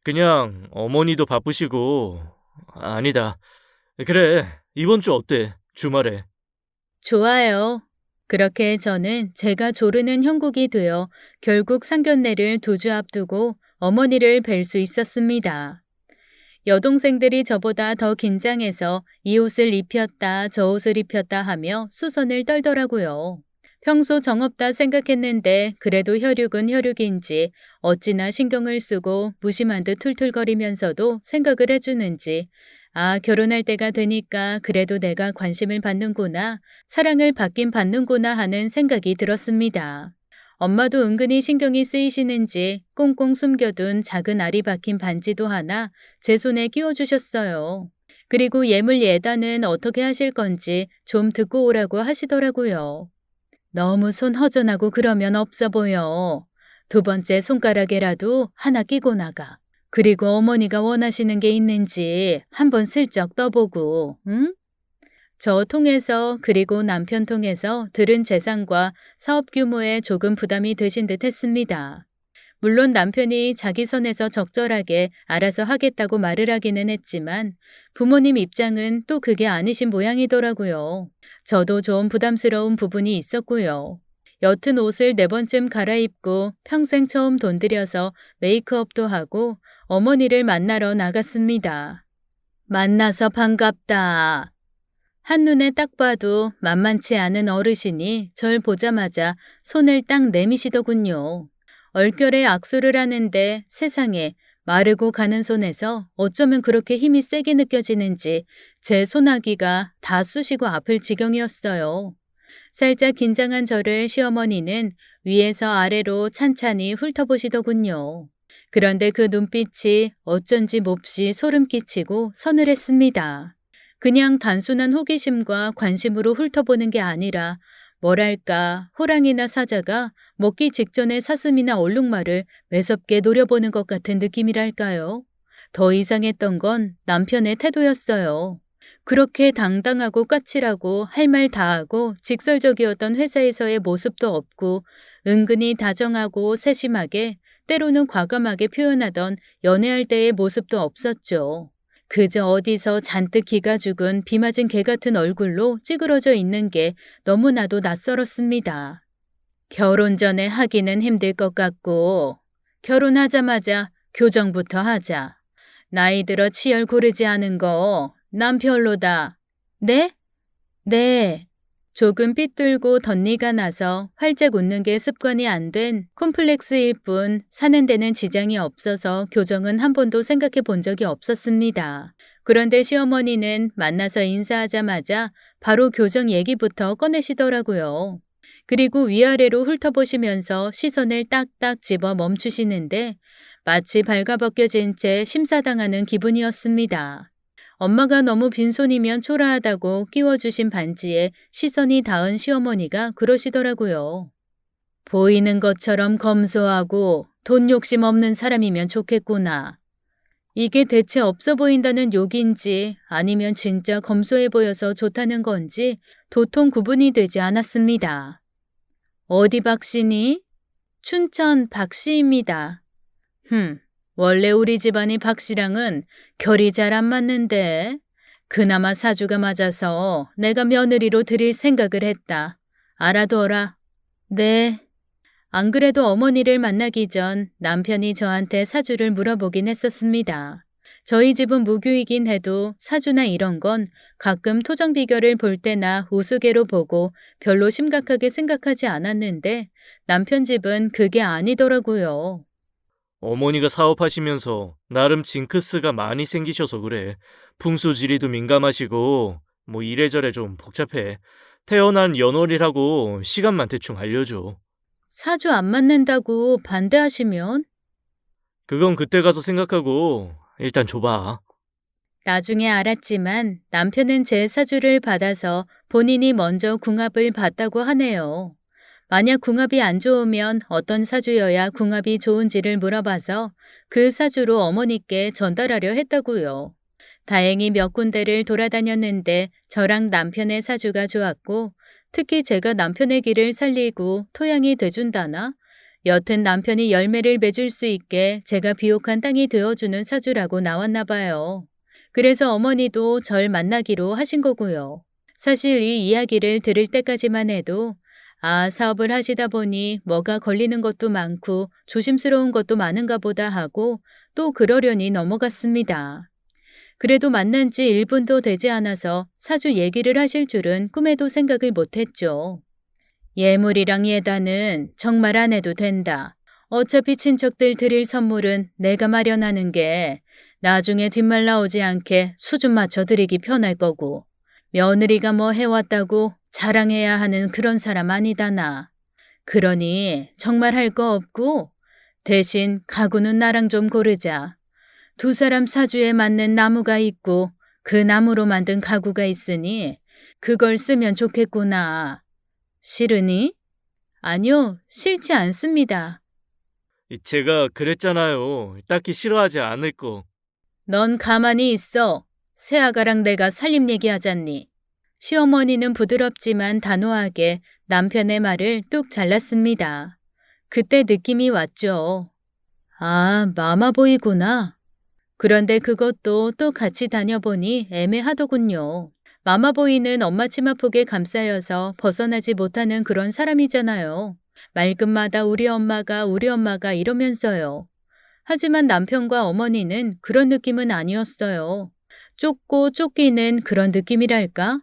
S2: 그냥 어머니도 바쁘시고. 아니다. 그래, 이번 주 어때? 주말에.
S1: 좋아요. 그렇게 저는 제가 조르는 형국이 되어 결국 상견례를 2주 앞두고 어머니를 뵐 수 있었습니다. 여동생들이 저보다 더 긴장해서 이 옷을 입혔다 저 옷을 입혔다 하며 수선을 떨더라고요. 평소 정없다 생각했는데 그래도 혈육은 혈육인지 어찌나 신경을 쓰고 무심한 듯 툴툴거리면서도 생각을 해주는지 아, 결혼할 때가 되니까 그래도 내가 관심을 받는구나, 사랑을 받긴 받는구나 하는 생각이 들었습니다. 엄마도 은근히 신경이 쓰이시는지 꽁꽁 숨겨둔 작은 알이 박힌 반지도 하나 제 손에 끼워주셨어요. 그리고 예물 예단은 어떻게 하실 건지 좀 듣고 오라고 하시더라고요. 너무 손 허전하고 그러면 없어 보여. 두 번째 손가락에라도 하나 끼고 나가. 그리고 어머니가 원하시는 게 있는지 한번 슬쩍 떠보고, 응? 저 통해서 그리고 남편 통해서 들은 재산과 사업 규모에 조금 부담이 되신 듯 했습니다. 물론 남편이 자기 선에서 적절하게 알아서 하겠다고 말을 하기는 했지만 부모님 입장은 또 그게 아니신 모양이더라고요. 저도 좀 부담스러운 부분이 있었고요. 옅은 옷을 4번쯤 갈아입고 평생 처음 돈 들여서 메이크업도 하고 어머니를 만나러 나갔습니다. 만나서 반갑다. 한눈에 딱 봐도 만만치 않은 어르신이 절 보자마자 손을 딱 내미시더군요. 얼결에 악수를 하는데 세상에 마르고 가는 손에서 어쩌면 그렇게 힘이 세게 느껴지는지 제 손아귀가 다 쑤시고 아플 지경이었어요. 살짝 긴장한 저를 시어머니는 위에서 아래로 찬찬히 훑어보시더군요. 그런데 그 눈빛이 어쩐지 몹시 소름 끼치고 서늘했습니다. 그냥 단순한 호기심과 관심으로 훑어보는 게 아니라 뭐랄까 호랑이나 사자가 먹기 직전에 사슴이나 얼룩말을 매섭게 노려보는 것 같은 느낌이랄까요. 더 이상했던 건 남편의 태도였어요. 그렇게 당당하고 까칠하고 할 말 다 하고 직설적이었던 회사에서의 모습도 없고 은근히 다정하고 세심하게 때로는 과감하게 표현하던 연애할 때의 모습도 없었죠. 그저 어디서 잔뜩 기가 죽은 비 맞은 개 같은 얼굴로 찌그러져 있는 게 너무나도 낯설었습니다. 결혼 전에 하기는 힘들 것 같고 결혼하자마자 교정부터 하자. 나이 들어 치열 고르지 않은 거 난 별로다. 네? 네. 조금 삐뚤고 덧니가 나서 활짝 웃는 게 습관이 안 된 콤플렉스일 뿐 사는 데는 지장이 없어서 교정은 한 번도 생각해 본 적이 없었습니다. 그런데 시어머니는 만나서 인사하자마자 바로 교정 얘기부터 꺼내시더라고요. 그리고 위아래로 훑어보시면서 시선을 딱딱 집어 멈추시는데 마치 발가벗겨진 채 심사당하는 기분이었습니다. 엄마가 너무 빈손이면 초라하다고 끼워주신 반지에 시선이 닿은 시어머니가 그러시더라고요. 보이는 것처럼 검소하고 돈 욕심 없는 사람이면 좋겠구나. 이게 대체 없어 보인다는 욕인지 아니면 진짜 검소해 보여서 좋다는 건지 도통 구분이 되지 않았습니다. 어디 박씨니? 춘천 박씨입니다. 원래 우리 집안이 박씨랑은 결이 잘 안 맞는데 그나마 사주가 맞아서 내가 며느리로 드릴 생각을 했다. 알아둬라. 네. 안 그래도 어머니를 만나기 전 남편이 저한테 사주를 물어보긴 했었습니다. 저희 집은 무교이긴 해도 사주나 이런 건 가끔 토정 비결을 볼 때나 우스개로 보고 별로 심각하게 생각하지 않았는데 남편 집은 그게 아니더라고요.
S2: 어머니가 사업하시면서 나름 징크스가 많이 생기셔서 그래. 풍수지리도 민감하시고 뭐 이래저래 좀 복잡해. 태어난 연월이라고 시간만 대충 알려줘.
S1: 사주 안 맞는다고 반대하시면
S2: 그건 그때 가서 생각하고 일단 줘봐.
S1: 나중에 알았지만 남편은 제 사주를 받아서 본인이 먼저 궁합을 봤다고 하네요. 만약 궁합이 안 좋으면 어떤 사주여야 궁합이 좋은지를 물어봐서 그 사주로 어머니께 전달하려 했다고요. 다행히 몇 군데를 돌아다녔는데 저랑 남편의 사주가 좋았고 특히 제가 남편의 길을 살리고 토양이 돼준다나 여튼 남편이 열매를 맺을 수 있게 제가 비옥한 땅이 되어주는 사주라고 나왔나 봐요. 그래서 어머니도 절 만나기로 하신 거고요. 사실 이 이야기를 들을 때까지만 해도 아, 사업을 하시다 보니 뭐가 걸리는 것도 많고 조심스러운 것도 많은가 보다 하고 또 그러려니 넘어갔습니다. 그래도 만난 지 1분도 되지 않아서 사주 얘기를 하실 줄은 꿈에도 생각을 못했죠. 예물이랑 예단은 정말 안 해도 된다. 어차피 친척들 드릴 선물은 내가 마련하는 게 나중에 뒷말 나오지 않게 수준 맞춰 드리기 편할 거고 며느리가 뭐 해왔다고 자랑해야 하는 그런 사람 아니다 나. 그러니 정말 할 거 없고 대신 가구는 나랑 좀 고르자. 두 사람 사주에 맞는 나무가 있고 그 나무로 만든 가구가 있으니 그걸 쓰면 좋겠구나. 싫으니? 아니요, 싫지 않습니다.
S2: 제가 그랬잖아요. 딱히 싫어하지 않을 거.
S1: 넌 가만히 있어. 새아가랑 내가 살림 얘기하잖니. 시어머니는 부드럽지만 단호하게 남편의 말을 뚝 잘랐습니다. 그때 느낌이 왔죠. 아, 마마보이구나. 그런데 그것도 또 같이 다녀보니 애매하더군요. 마마보이는 엄마 치마폭에 감싸여서 벗어나지 못하는 그런 사람이잖아요. 말끝마다 우리 엄마가 이러면서요. 하지만 남편과 어머니는 그런 느낌은 아니었어요. 쫓고 쫓기는 그런 느낌이랄까?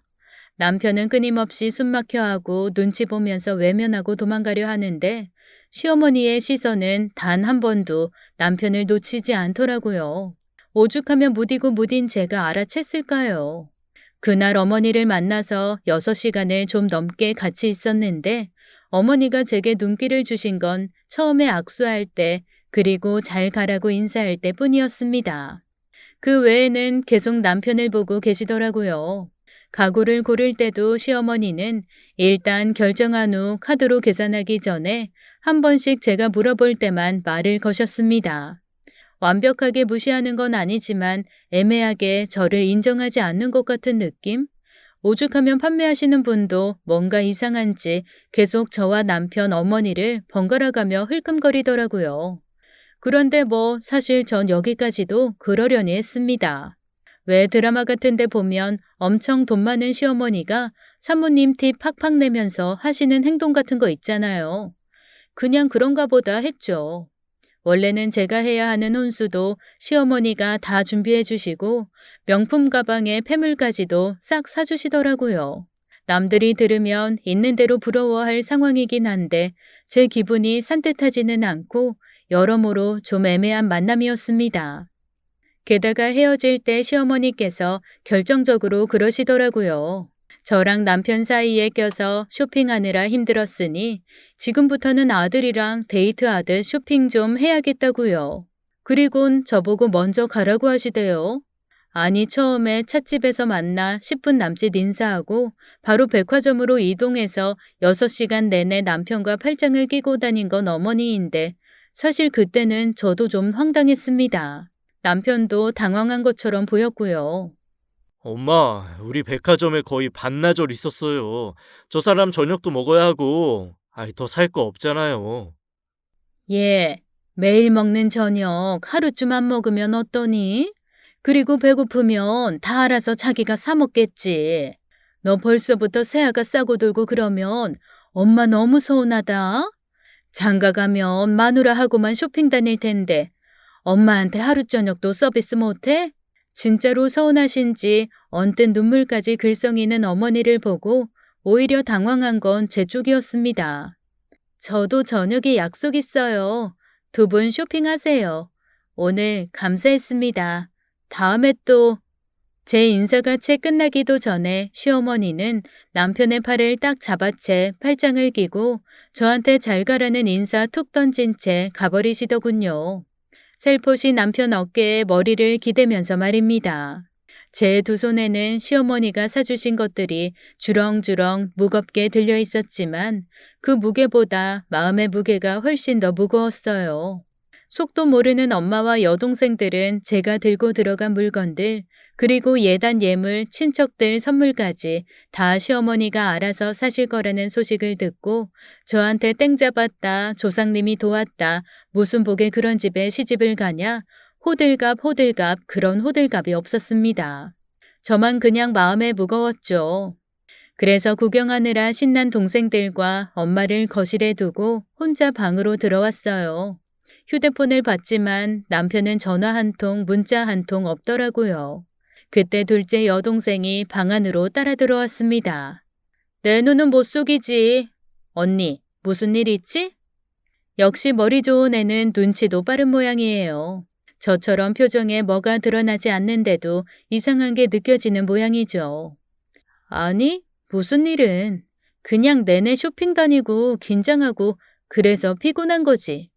S1: 남편은 끊임없이 숨막혀하고 눈치 보면서 외면하고 도망가려 하는데 시어머니의 시선은 단 한 번도 남편을 놓치지 않더라고요. 오죽하면 무디고 무딘 제가 알아챘을까요? 그날 어머니를 만나서 6시간을 좀 넘게 같이 있었는데 어머니가 제게 눈길을 주신 건 처음에 악수할 때 그리고 잘 가라고 인사할 때 뿐이었습니다. 그 외에는 계속 남편을 보고 계시더라고요. 가구를 고를 때도 시어머니는 일단 결정한 후 카드로 계산하기 전에 한 번씩 제가 물어볼 때만 말을 거셨습니다. 완벽하게 무시하는 건 아니지만 애매하게 저를 인정하지 않는 것 같은 느낌? 오죽하면 판매하시는 분도 뭔가 이상한지 계속 저와 남편 어머니를 번갈아가며 흘끔거리더라고요. 그런데 뭐 사실 전 여기까지도 그러려니 했습니다. 왜 드라마 같은 데 보면 엄청 돈 많은 시어머니가 사모님 팁 팍팍 내면서 하시는 행동 같은 거 있잖아요. 그냥 그런가 보다 했죠. 원래는 제가 해야 하는 혼수도 시어머니가 다 준비해 주시고 명품 가방에 폐물까지도 싹 사주시더라고요. 남들이 들으면 있는 대로 부러워할 상황이긴 한데 제 기분이 산뜻하지는 않고 여러모로 좀 애매한 만남이었습니다. 게다가 헤어질 때 시어머니께서 결정적으로 그러시더라고요. 저랑 남편 사이에 껴서 쇼핑하느라 힘들었으니 지금부터는 아들이랑 데이트하듯 쇼핑 좀 해야겠다고요. 그리곤 저보고 먼저 가라고 하시대요. 아니 처음에 찻집에서 만나 10분 남짓 인사하고 바로 백화점으로 이동해서 6시간 내내 남편과 팔짱을 끼고 다닌 건 어머니인데 사실 그때는 저도 좀 황당했습니다. 남편도 당황한 것처럼 보였고요.
S2: 엄마, 우리 백화점에 거의 반나절 있었어요. 저 사람 저녁도 먹어야 하고, 더 살 거 없잖아요.
S1: 예, 매일 먹는 저녁 하루쯤 안 먹으면 어떠니? 그리고 배고프면 다 알아서 자기가 사 먹겠지. 너 벌써부터 새아가 싸고 돌고 그러면 엄마 너무 서운하다. 장가 가면 마누라하고만 쇼핑 다닐 텐데 엄마한테 하루 저녁도 서비스 못해? 진짜로 서운하신지 언뜻 눈물까지 글썽이는 어머니를 보고 오히려 당황한 건 제 쪽이었습니다. 저도 저녁에 약속 있어요. 두 분 쇼핑하세요. 오늘 감사했습니다. 다음에 또 제 인사가 채 끝나기도 전에 시어머니는 남편의 팔을 딱 잡아채 팔짱을 끼고 저한테 잘 가라는 인사 툭 던진 채 가버리시더군요. 살포시 남편 어깨에 머리를 기대면서 말입니다. 제 두 손에는 시어머니가 사주신 것들이 주렁주렁 무겁게 들려 있었지만 그 무게보다 마음의 무게가 훨씬 더 무거웠어요. 속도 모르는 엄마와 여동생들은 제가 들고 들어간 물건들, 그리고 예단 예물, 친척들 선물까지 다 시어머니가 알아서 사실 거라는 소식을 듣고 저한테 땡 잡았다, 조상님이 도왔다, 무슨 복에 그런 집에 시집을 가냐, 호들갑 그런 호들갑이 없었습니다. 저만 그냥 마음에 무거웠죠. 그래서 구경하느라 신난 동생들과 엄마를 거실에 두고 혼자 방으로 들어왔어요. 휴대폰을 받지만 남편은 전화 한 통, 문자 한 통 없더라고요. 그때 둘째 여동생이 방 안으로 따라 들어왔습니다. 내 눈은 못 속이지. 언니, 무슨 일 있지? 역시 머리 좋은 애는 눈치도 빠른 모양이에요. 저처럼 표정에 뭐가 드러나지 않는데도 이상한 게 느껴지는 모양이죠. 아니, 무슨 일은. 그냥 내내 쇼핑 다니고 긴장하고 그래서 피곤한 거지.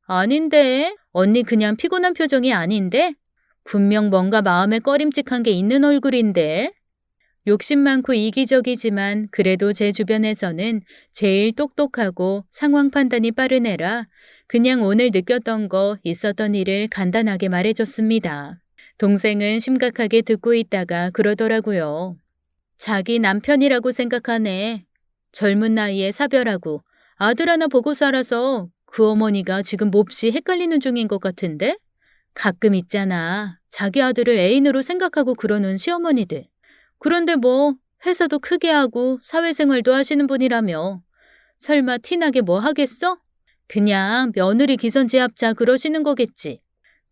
S1: 아닌데? 언니 그냥 피곤한 표정이 아닌데? 분명 뭔가 마음에 꺼림칙한 게 있는 얼굴인데? 욕심 많고 이기적이지만 그래도 제 주변에서는 제일 똑똑하고 상황 판단이 빠른 애라 그냥 오늘 느꼈던 거 있었던 일을 간단하게 말해줬습니다. 동생은 심각하게 듣고 있다가 그러더라고요. 자기 남편이라고 생각하네. 젊은 나이에 사별하고 아들 하나 보고 살아서 그 어머니가 지금 몹시 헷갈리는 중인 것 같은데? 가끔 있잖아. 자기 아들을 애인으로 생각하고 그러는 시어머니들. 그런데 뭐 회사도 크게 하고 사회생활도 하시는 분이라며 설마 티나게 뭐 하겠어? 그냥 며느리 기선제압자 그러시는 거겠지.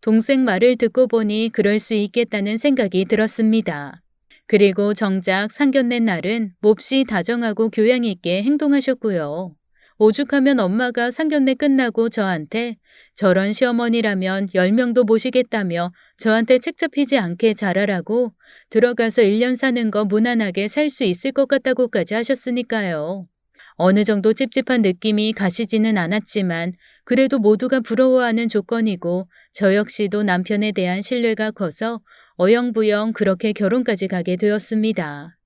S1: 동생 말을 듣고 보니 그럴 수 있겠다는 생각이 들었습니다. 그리고 정작 상견례 날은 몹시 다정하고 교양 있게 행동하셨고요. 오죽하면 엄마가 상견례 끝나고 저한테 저런 시어머니라면 10명도 모시겠다며 저한테 책 잡히지 않게 잘하라고 들어가서 1년 사는 거 무난하게 살 수 있을 것 같다고까지 하셨으니까요. 어느 정도 찝찝한 느낌이 가시지는 않았지만 그래도 모두가 부러워하는 조건이고 저 역시도 남편에 대한 신뢰가 커서 어영부영 그렇게 결혼까지 가게 되었습니다.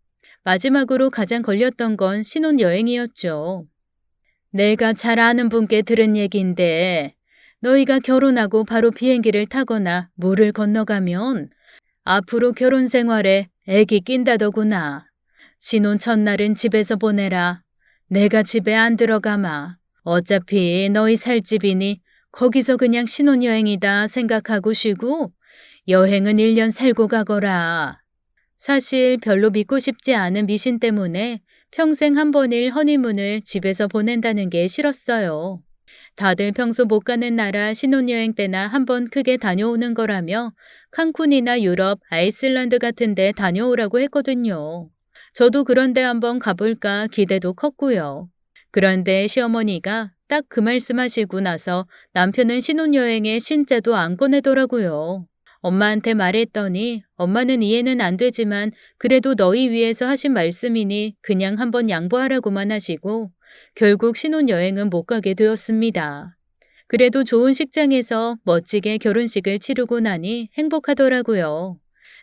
S1: 마지막으로 가장 걸렸던 건 신혼여행이었죠. 내가 잘 아는 분께 들은 얘기인데 너희가 결혼하고 바로 비행기를 타거나 물을 건너가면 앞으로 결혼 생활에 애기 낀다더구나. 신혼 첫날은 집에서 보내라. 내가 집에 안 들어가마. 어차피 너희 살 집이니 거기서 그냥 신혼여행이다 생각하고 쉬고 여행은 1년 살고 가거라. 사실 별로 믿고 싶지 않은 미신 때문에 평생 한 번일 허니문을 집에서 보낸다는 게 싫었어요. 다들 평소 못 가는 나라 신혼여행 때나 한 번 크게 다녀오는 거라며 칸쿤이나 유럽, 아이슬란드 같은 데 다녀오라고 했거든요. 저도 그런데 한번 가볼까 기대도 컸고요. 그런데 시어머니가 딱 그 말씀하시고 나서 남편은 신혼여행에 신짜도 안 꺼내더라고요. 엄마한테 말했더니 엄마는 이해는 안 되지만 그래도 너희 위해서 하신 말씀이니 그냥 한번 양보하라고만 하시고 결국 신혼여행은 못 가게 되었습니다. 그래도 좋은 식장에서 멋지게 결혼식을 치르고 나니 행복하더라고요.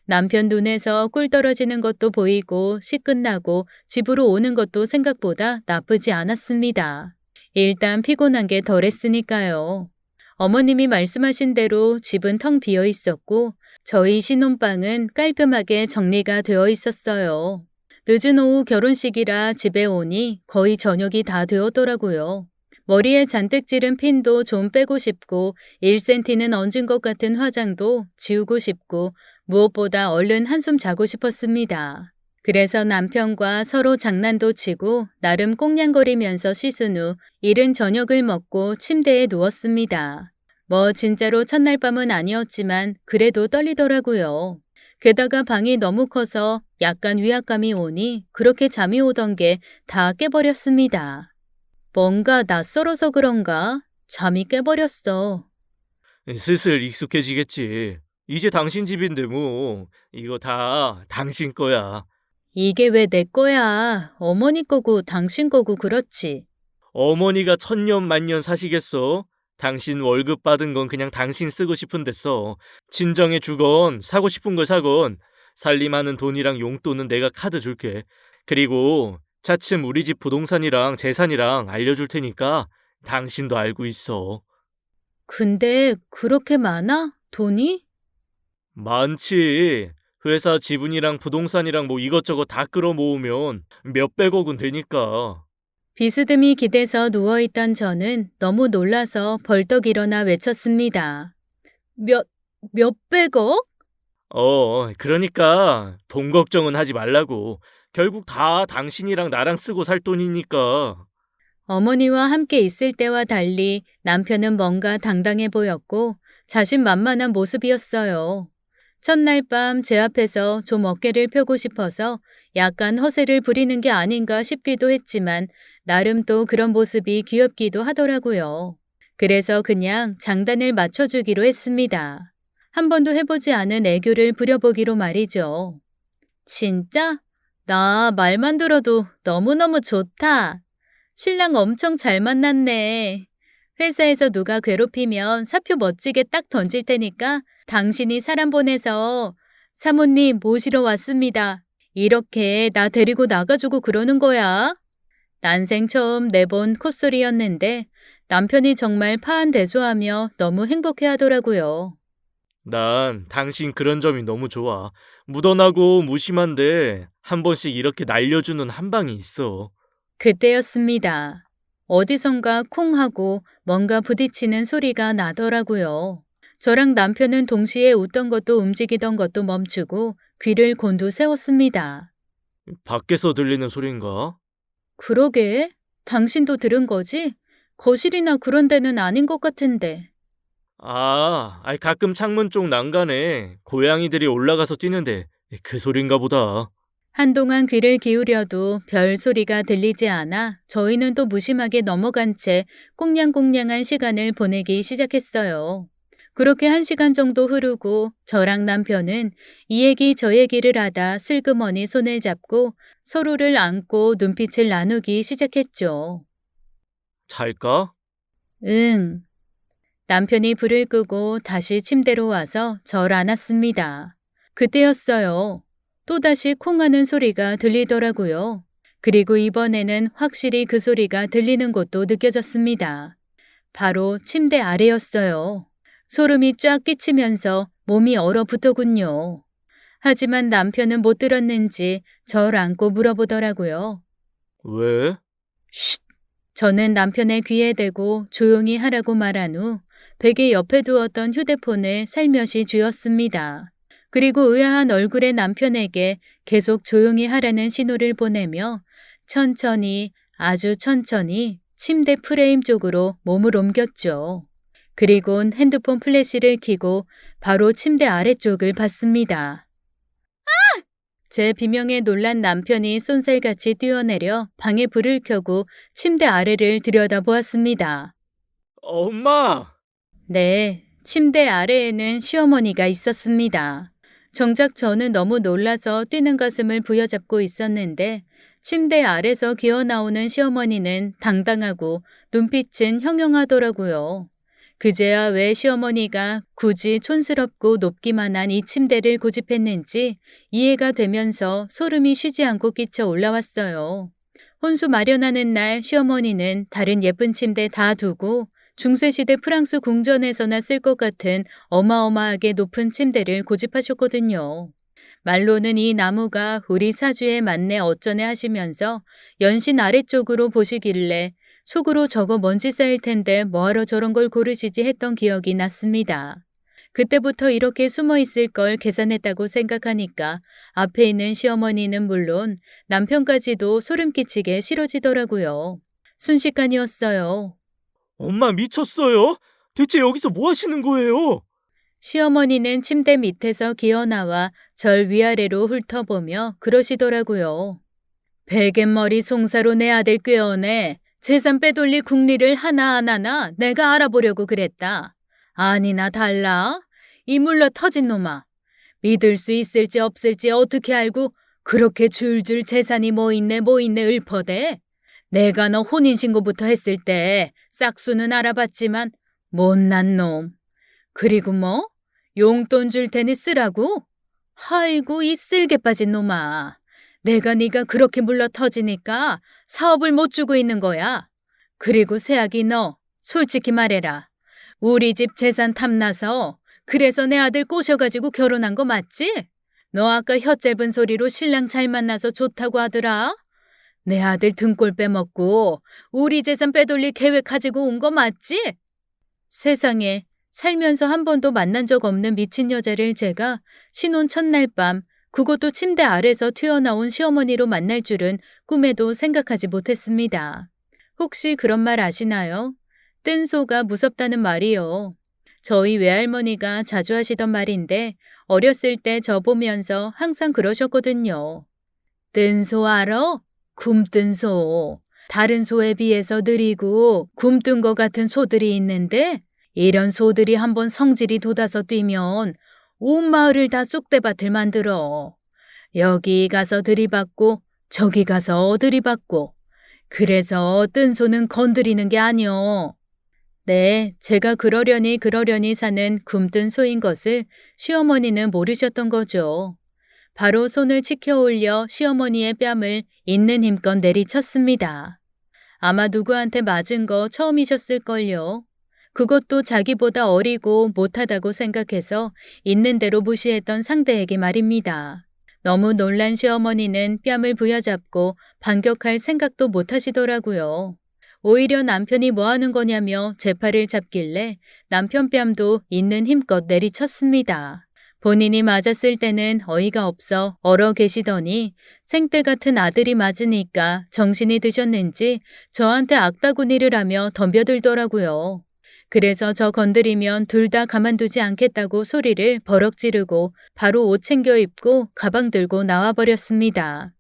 S1: 남편 눈에서 꿀 떨어지는 것도 보이고 식 끝나고 집으로 오는 것도 생각보다 나쁘지 않았습니다. 일단 피곤한 게 덜했으니까요. 어머님이 말씀하신 대로 집은 텅 비어 있었고 저희 신혼방은 깔끔하게 정리가 되어 있었어요. 늦은 오후 결혼식이라 집에 오니 거의 저녁이 다 되었더라고요. 머리에 잔뜩 지른 핀도 좀 빼고 싶고 1cm는 얹은 것 같은 화장도 지우고 싶고 무엇보다 얼른 한숨 자고 싶었습니다. 그래서 남편과 서로 장난도 치고 나름 꽁냥거리면서 씻은 후 이른 저녁을 먹고 침대에 누웠습니다. 뭐 진짜로 첫날 밤은 아니었지만 그래도 떨리더라고요. 게다가 방이 너무 커서 약간 위압감이 오니 그렇게 잠이 오던 게 다 깨버렸습니다. 뭔가 낯설어서 그런가? 잠이 깨버렸어.
S2: 슬슬 익숙해지겠지. 이제 당신 집인데 뭐. 이거 다 당신 거야.
S1: 이게 왜 내 거야? 어머니 거고 당신 거고 그렇지.
S2: 어머니가 천년 만년 사시겠어? 당신 월급 받은 건 그냥 당신 쓰고 싶은 데 써. 친정에 주건 사고 싶은 걸 사건 살림하는 돈이랑 용돈은 내가 카드 줄게. 그리고 차츰 우리 집 부동산이랑 재산이랑 알려줄 테니까 당신도 알고 있어.
S1: 근데 그렇게 많아? 돈이?
S2: 많지. 회사 지분이랑 부동산이랑 뭐 이것저것 다 끌어모으면 몇백억은 되니까.
S1: 비스듬히 기대서 누워있던 저는 너무 놀라서 벌떡 일어나 외쳤습니다. 몇백억?
S2: 그러니까 돈 걱정은 하지 말라고. 결국 다 당신이랑 나랑 쓰고 살 돈이니까.
S1: 어머니와 함께 있을 때와 달리 남편은 뭔가 당당해 보였고 자신만만한 모습이었어요. 첫날 밤 제 앞에서 좀 어깨를 펴고 싶어서 약간 허세를 부리는 게 아닌가 싶기도 했지만 나름 또 그런 모습이 귀엽기도 하더라고요. 그래서 그냥 장단을 맞춰주기로 했습니다. 한 번도 해보지 않은 애교를 부려보기로 말이죠. 진짜? 나 말만 들어도 너무너무 좋다. 신랑 엄청 잘 만났네. 회사에서 누가 괴롭히면 사표 멋지게 딱 던질 테니까 당신이 사람 보내서 사모님 모시러 왔습니다. 이렇게 나 데리고 나가주고 그러는 거야. 난생 처음 내본 콧소리였는데 남편이 정말 파한대소하며 너무 행복해 하더라고요.
S2: 난 당신 그런 점이 너무 좋아. 묻어나고 무심한데 한 번씩 이렇게 날려주는 한 방이 있어.
S1: 그때였습니다. 어디선가 콩 하고 뭔가 부딪히는 소리가 나더라고요. 저랑 남편은 동시에 웃던 것도 움직이던 것도 멈추고 귀를 곤두 세웠습니다.
S2: 밖에서 들리는 소린가?
S1: 그러게, 당신도 들은 거지? 거실이나 그런 데는 아닌 것 같은데.
S2: 가끔 창문 쪽 난간에 고양이들이 올라가서 뛰는데 그 소린가 보다.
S1: 한동안 귀를 기울여도 별 소리가 들리지 않아 저희는 또 무심하게 넘어간 채 꽁냥꽁냥한 시간을 보내기 시작했어요. 그렇게 1시간 정도 흐르고 저랑 남편은 이 얘기 저 얘기를 하다 슬그머니 손을 잡고 서로를 안고 눈빛을 나누기 시작했죠.
S2: 잘까?
S1: 응. 남편이 불을 끄고 다시 침대로 와서 절 안았습니다. 그때였어요. 또다시 콩하는 소리가 들리더라고요. 그리고 이번에는 확실히 그 소리가 들리는 곳도 느껴졌습니다. 바로 침대 아래였어요. 소름이 쫙 끼치면서 몸이 얼어붙더군요. 하지만 남편은 못 들었는지 절 안고 물어보더라고요.
S2: 왜?
S1: 쉿! 저는 남편의 귀에 대고 조용히 하라고 말한 후 베개 옆에 두었던 휴대폰을 살며시 쥐었습니다. 그리고 의아한 얼굴의 남편에게 계속 조용히 하라는 신호를 보내며 천천히, 아주 천천히 침대 프레임 쪽으로 몸을 옮겼죠. 그리곤 핸드폰 플래시를 켜고 바로 침대 아래쪽을 봤습니다. 제 비명에 놀란 남편이 쏜살같이 뛰어내려 방에 불을 켜고 침대 아래를 들여다보았습니다.
S2: 엄마!
S1: 네, 침대 아래에는 시어머니가 있었습니다. 정작 저는 너무 놀라서 뛰는 가슴을 부여잡고 있었는데 침대 아래서 기어나오는 시어머니는 당당하고 눈빛은 형용하더라고요. 그제야 왜 시어머니가 굳이 촌스럽고 높기만 한 이 침대를 고집했는지 이해가 되면서 소름이 쉬지 않고 끼쳐 올라왔어요. 혼수 마련하는 날 시어머니는 다른 예쁜 침대 다 두고 중세시대 프랑스 궁전에서나 쓸 것 같은 어마어마하게 높은 침대를 고집하셨거든요. 말로는 이 나무가 우리 사주에 맞네 어쩌네 하시면서 연신 아래쪽으로 보시길래 속으로 저거 먼지 쌓일 텐데 뭐하러 저런 걸 고르시지 했던 기억이 났습니다. 그때부터 이렇게 숨어 있을 걸 계산했다고 생각하니까 앞에 있는 시어머니는 물론 남편까지도 소름 끼치게 싫어지더라고요. 순식간이었어요.
S2: 엄마 미쳤어요? 대체 여기서 뭐 하시는 거예요?
S1: 시어머니는 침대 밑에서 기어나와 절 위아래로 훑어보며 그러시더라고요. 베갯머리 송사로 내 아들 꿰어내 재산 빼돌릴 국리를 하나하나나 내가 알아보려고 그랬다. 아니나 달라. 이 물러 터진 놈아. 믿을 수 있을지 없을지 어떻게 알고 그렇게 줄줄 재산이 뭐 있네 읊어대. 내가 너 혼인신고부터 했을 때 싹수는 알아봤지만 못난 놈. 그리고 뭐? 용돈 줄 테니 쓰라고? 아이고 이 쓸개 빠진 놈아. 내가 네가 그렇게 물러 터지니까 사업을 못 주고 있는 거야. 그리고 새아기 너 솔직히 말해라. 우리 집 재산 탐나서 그래서 내 아들 꼬셔가지고 결혼한 거 맞지? 너 아까 혀 짧은 소리로 신랑 잘 만나서 좋다고 하더라. 내 아들 등골 빼먹고 우리 재산 빼돌릴 계획 가지고 온 거 맞지? 세상에 살면서 한 번도 만난 적 없는 미친 여자를 제가 신혼 첫날 밤 그것도 침대 아래서 튀어나온 시어머니로 만날 줄은 꿈에도 생각하지 못했습니다. 혹시 그런 말 아시나요? 뜬 소가 무섭다는 말이요. 저희 외할머니가 자주 하시던 말인데 어렸을 때 저 보면서 항상 그러셨거든요. 뜬소 알아? 굼뜬 소. 다른 소에 비해서 느리고 굼뜬 것 같은 소들이 있는데 이런 소들이 한번 성질이 돋아서 뛰면 온 마을을 다 쑥대밭을 만들어. 여기 가서 들이받고 저기 가서 들이받고. 그래서 뜬 소는 건드리는 게 아니여. 네, 제가 그러려니 사는 굼뜬 소인 것을 시어머니는 모르셨던 거죠. 바로 손을 치켜 올려 시어머니의 뺨을 있는 힘껏 내리쳤습니다. 아마 누구한테 맞은 거 처음이셨을걸요. 그것도 자기보다 어리고 못하다고 생각해서 있는 대로 무시했던 상대에게 말입니다. 너무 놀란 시어머니는 뺨을 부여잡고 반격할 생각도 못 하시더라고요. 오히려 남편이 뭐 하는 거냐며 제 팔을 잡길래 남편 뺨도 있는 힘껏 내리쳤습니다. 본인이 맞았을 때는 어이가 없어 얼어 계시더니 생떼 같은 아들이 맞으니까 정신이 드셨는지 저한테 악다구니를 하며 덤벼들더라고요. 그래서 저 건드리면 둘 다 가만두지 않겠다고 소리를 버럭 지르고 바로 옷 챙겨 입고 가방 들고 나와버렸습니다.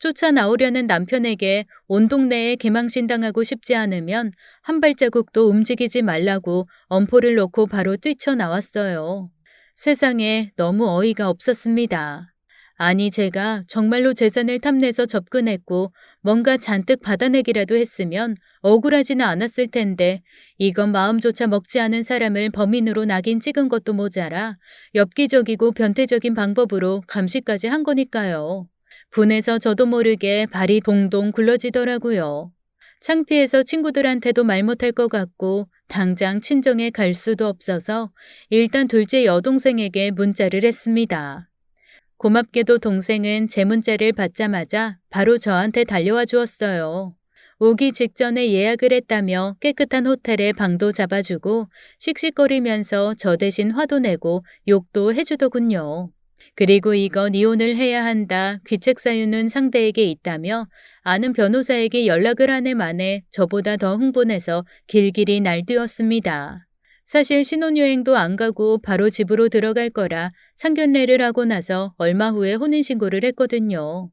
S1: 쫓아 나오려는 남편에게 온 동네에 개망신당하고 싶지 않으면 한 발자국도 움직이지 말라고 엄포를 놓고 바로 뛰쳐나왔어요. 세상에 너무 어이가 없었습니다. 아니 제가 정말로 재산을 탐내서 접근했고 뭔가 잔뜩 받아내기라도 했으면 억울하지는 않았을 텐데 이건 마음조차 먹지 않은 사람을 범인으로 낙인 찍은 것도 모자라 엽기적이고 변태적인 방법으로 감시까지 한 거니까요. 분해서 저도 모르게 발이 동동 굴러지더라고요. 창피해서 친구들한테도 말 못할 것 같고 당장 친정에 갈 수도 없어서 일단 둘째 여동생에게 문자를 했습니다. 고맙게도 동생은 제 문자를 받자마자 바로 저한테 달려와 주었어요. 오기 직전에 예약을 했다며 깨끗한 호텔에 방도 잡아주고 씩씩거리면서 저 대신 화도 내고 욕도 해주더군요. 그리고 이건 이혼을 해야 한다, 귀책 사유는 상대에게 있다며 아는 변호사에게 연락을 한 해 만에 저보다 더 흥분해서 길길이 날뛰었습니다. 사실 신혼여행도 안 가고 바로 집으로 들어갈 거라 상견례를 하고 나서 얼마 후에 혼인신고를 했거든요.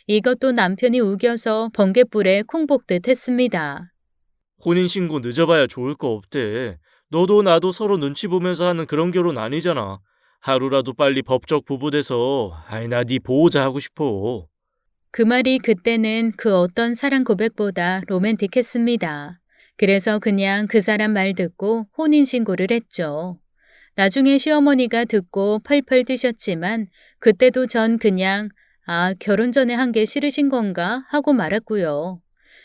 S1: 이것도 남편이 우겨서 번갯불에 콩 볶듯 했습니다.
S2: 혼인신고 늦어봐야 좋을 거 없대. 너도 나도 서로 눈치 보면서 하는 그런 결혼 아니잖아. 하루라도 빨리 법적 부부돼서 나 네 보호자 하고 싶어.
S1: 그 말이 그때는 그 어떤 사랑 고백보다 로맨틱했습니다. 그래서 그냥 그 사람 말 듣고 혼인신고를 했죠. 나중에 시어머니가 듣고 펄펄 뛰셨지만 그때도 전 그냥 결혼 전에 한 게 싫으신 건가 하고 말았고요.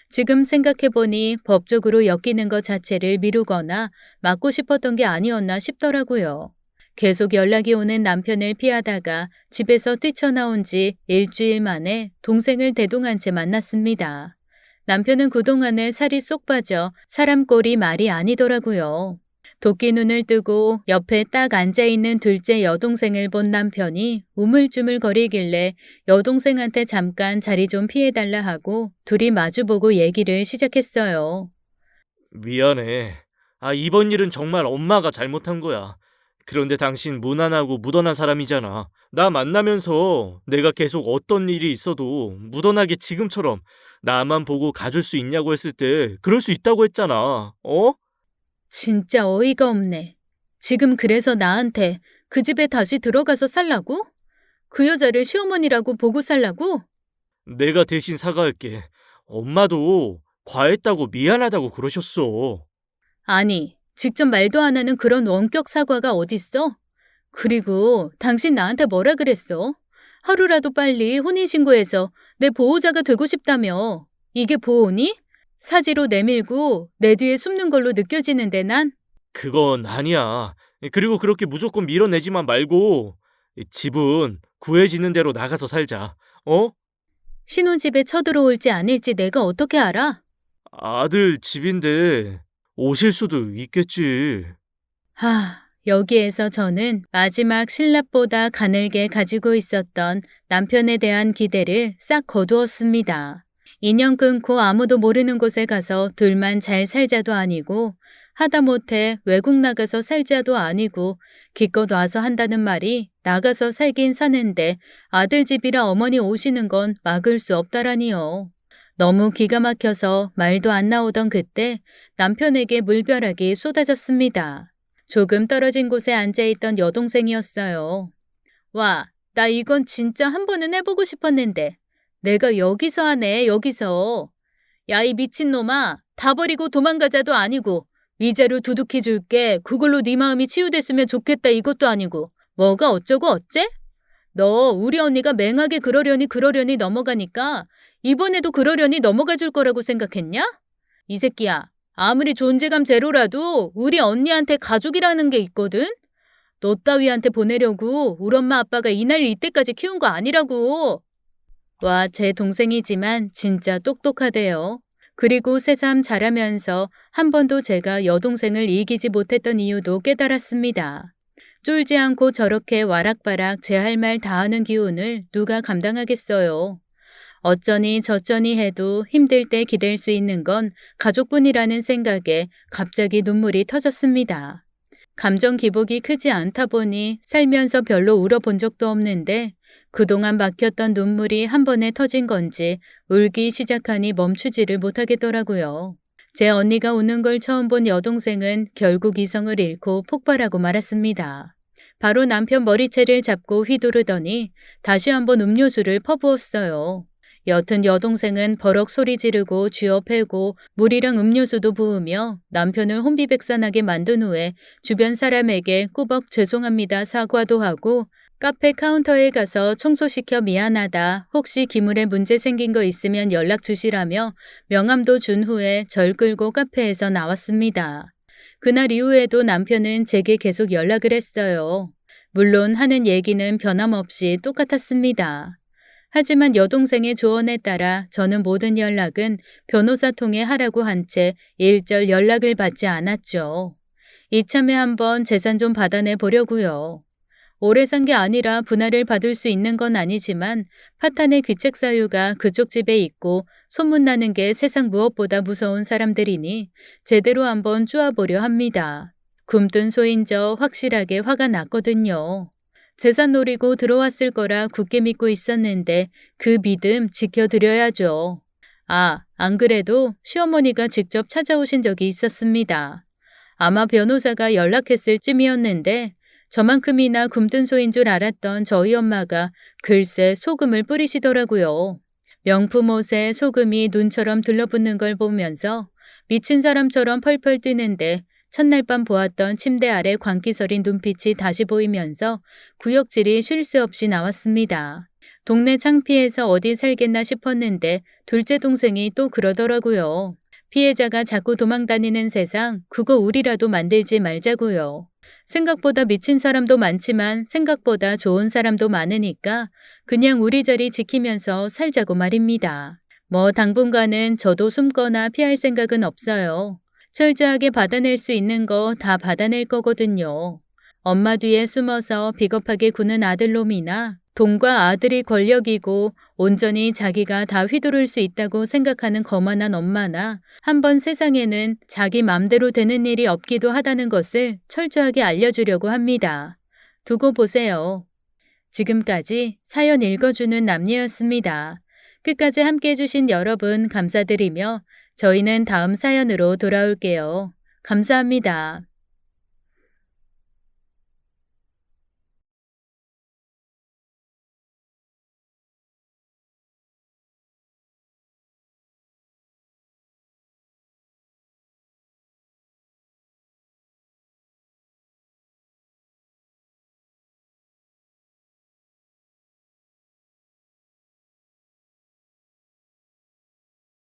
S1: 지금 생각해보니 법적으로 엮이는 것 자체를 미루거나 막고 싶었던 게 아니었나 싶더라고요. 계속 연락이 오는 남편을 피하다가 집에서 뛰쳐나온 지 일주일 만에 동생을 대동한 채 만났습니다. 남편은 그동안에 살이 쏙 빠져 사람 꼴이 말이 아니더라고요. 도끼 눈을 뜨고 옆에 딱 앉아있는 둘째 여동생을 본 남편이 우물쭈물거리길래 여동생한테 잠깐 자리 좀 피해달라 하고 둘이 마주보고 얘기를 시작했어요.
S2: 미안해. 이번 일은 정말 엄마가 잘못한 거야. 그런데 당신 무난하고 무던한 사람이잖아. 나 만나면서 내가 계속 어떤 일이 있어도 무던하게 지금처럼 나만 보고 가줄 수 있냐고 했을 때 그럴 수 있다고 했잖아. 어?
S1: 진짜 어이가 없네. 지금 그래서 나한테 그 집에 다시 들어가서 살라고? 그 여자를 시어머니라고 보고 살라고?
S2: 내가 대신 사과할게. 엄마도 과했다고 미안하다고 그러셨어.
S1: 아니, 직접 말도 안 하는 그런 원격 사과가 어딨어? 그리고 당신 나한테 뭐라 그랬어? 하루라도 빨리 혼인신고해서 내 보호자가 되고 싶다며. 이게 보호니? 사지로 내밀고 내 뒤에 숨는 걸로 느껴지는데 난?
S2: 그건 아니야. 그리고 그렇게 무조건 밀어내지만 말고 집은 구해지는 대로 나가서 살자. 어?
S1: 신혼집에 쳐들어올지 아닐지 내가 어떻게 알아?
S2: 아들 집인데 오실 수도 있겠지.
S1: 여기에서 저는 마지막 신랍보다 가늘게 가지고 있었던 남편에 대한 기대를 싹 거두었습니다. 인연 끊고 아무도 모르는 곳에 가서 둘만 잘 살자도 아니고 하다못해 외국 나가서 살자도 아니고 기껏 와서 한다는 말이 나가서 살긴 사는데 아들 집이라 어머니 오시는 건 막을 수 없다라니요. 너무 기가 막혀서 말도 안 나오던 그때 남편에게 물벼락이 쏟아졌습니다. 조금 떨어진 곳에 앉아있던 여동생이었어요. 와, 나 이건 진짜 한 번은 해보고 싶었는데 내가 여기서 하네, 여기서. 야, 이 미친놈아, 다 버리고 도망가자도 아니고 위자료 두둑히 줄게, 그걸로 네 마음이 치유됐으면 좋겠다 이것도 아니고 뭐가 어쩌고 어째? 너 우리 언니가 맹하게 그러려니 넘어가니까 이번에도 그러려니 넘어가 줄 거라고 생각했냐? 이 새끼야, 아무리 존재감 제로라도 우리 언니한테 가족이라는 게 있거든? 너 따위한테 보내려고 우리 엄마 아빠가 이날 이때까지 키운 거 아니라고. 와, 제 동생이지만 진짜 똑똑하대요. 그리고 새삼 자라면서 한 번도 제가 여동생을 이기지 못했던 이유도 깨달았습니다. 쫄지 않고 저렇게 와락바락 제 할 말 다 하는 기운을 누가 감당하겠어요. 어쩌니 저쩌니 해도 힘들 때 기댈 수 있는 건 가족뿐이라는 생각에 갑자기 눈물이 터졌습니다. 감정 기복이 크지 않다 보니 살면서 별로 울어본 적도 없는데 그동안 막혔던 눈물이 한 번에 터진 건지 울기 시작하니 멈추지를 못하겠더라고요. 제 언니가 우는 걸 처음 본 여동생은 결국 이성을 잃고 폭발하고 말았습니다. 바로 남편 머리채를 잡고 휘두르더니 다시 한번 음료수를 퍼부었어요. 여튼 여동생은 버럭 소리 지르고 쥐어 패고 물이랑 음료수도 부으며 남편을 혼비백산하게 만든 후에 주변 사람에게 꾸벅 죄송합니다 사과도 하고 카페 카운터에 가서 청소시켜 미안하다, 혹시 기물에 문제 생긴 거 있으면 연락 주시라며 명함도 준 후에 절 끌고 카페에서 나왔습니다. 그날 이후에도 남편은 제게 계속 연락을 했어요. 물론 하는 얘기는 변함없이 똑같았습니다. 하지만 여동생의 조언에 따라 저는 모든 연락은 변호사 통해 하라고 한 채 일절 연락을 받지 않았죠. 이참에 한번 재산 좀 받아내 보려고요. 오래 산 게 아니라 분할을 받을 수 있는 건 아니지만 파탄의 귀책 사유가 그쪽 집에 있고 소문나는 게 세상 무엇보다 무서운 사람들이니 제대로 한번 쪼아보려 합니다. 굼뜬 소인저 확실하게 화가 났거든요. 재산 노리고 들어왔을 거라 굳게 믿고 있었는데 그 믿음 지켜드려야죠. 아, 안 그래도 시어머니가 직접 찾아오신 적이 있었습니다. 아마 변호사가 연락했을 쯤이었는데 저만큼이나 굼뜬 소인 줄 알았던 저희 엄마가 글쎄 소금을 뿌리시더라고요. 명품 옷에 소금이 눈처럼 들러붙는 걸 보면서 미친 사람처럼 펄펄 뛰는데 첫날 밤 보았던 침대 아래 광기서린 눈빛이 다시 보이면서 구역질이 쉴 새 없이 나왔습니다. 동네 창피해서 어디 살겠나 싶었는데 둘째 동생이 또 그러더라고요. 피해자가 자꾸 도망다니는 세상, 그거 우리라도 만들지 말자고요. 생각보다 미친 사람도 많지만 생각보다 좋은 사람도 많으니까 그냥 우리 자리 지키면서 살자고 말입니다. 뭐 당분간은 저도 숨거나 피할 생각은 없어요. 철저하게 받아낼 수 있는 거 다 받아낼 거거든요. 엄마 뒤에 숨어서 비겁하게 구는 아들놈이나 돈과 아들이 권력이고 온전히 자기가 다 휘두를 수 있다고 생각하는 거만한 엄마나 한번 세상에는 자기 맘대로 되는 일이 없기도 하다는 것을 철저하게 알려주려고 합니다. 두고 보세요. 지금까지 사연 읽어주는 남녀였습니다. 끝까지 함께 해주신 여러분 감사드리며 저희는 다음 사연으로 돌아올게요. 감사합니다.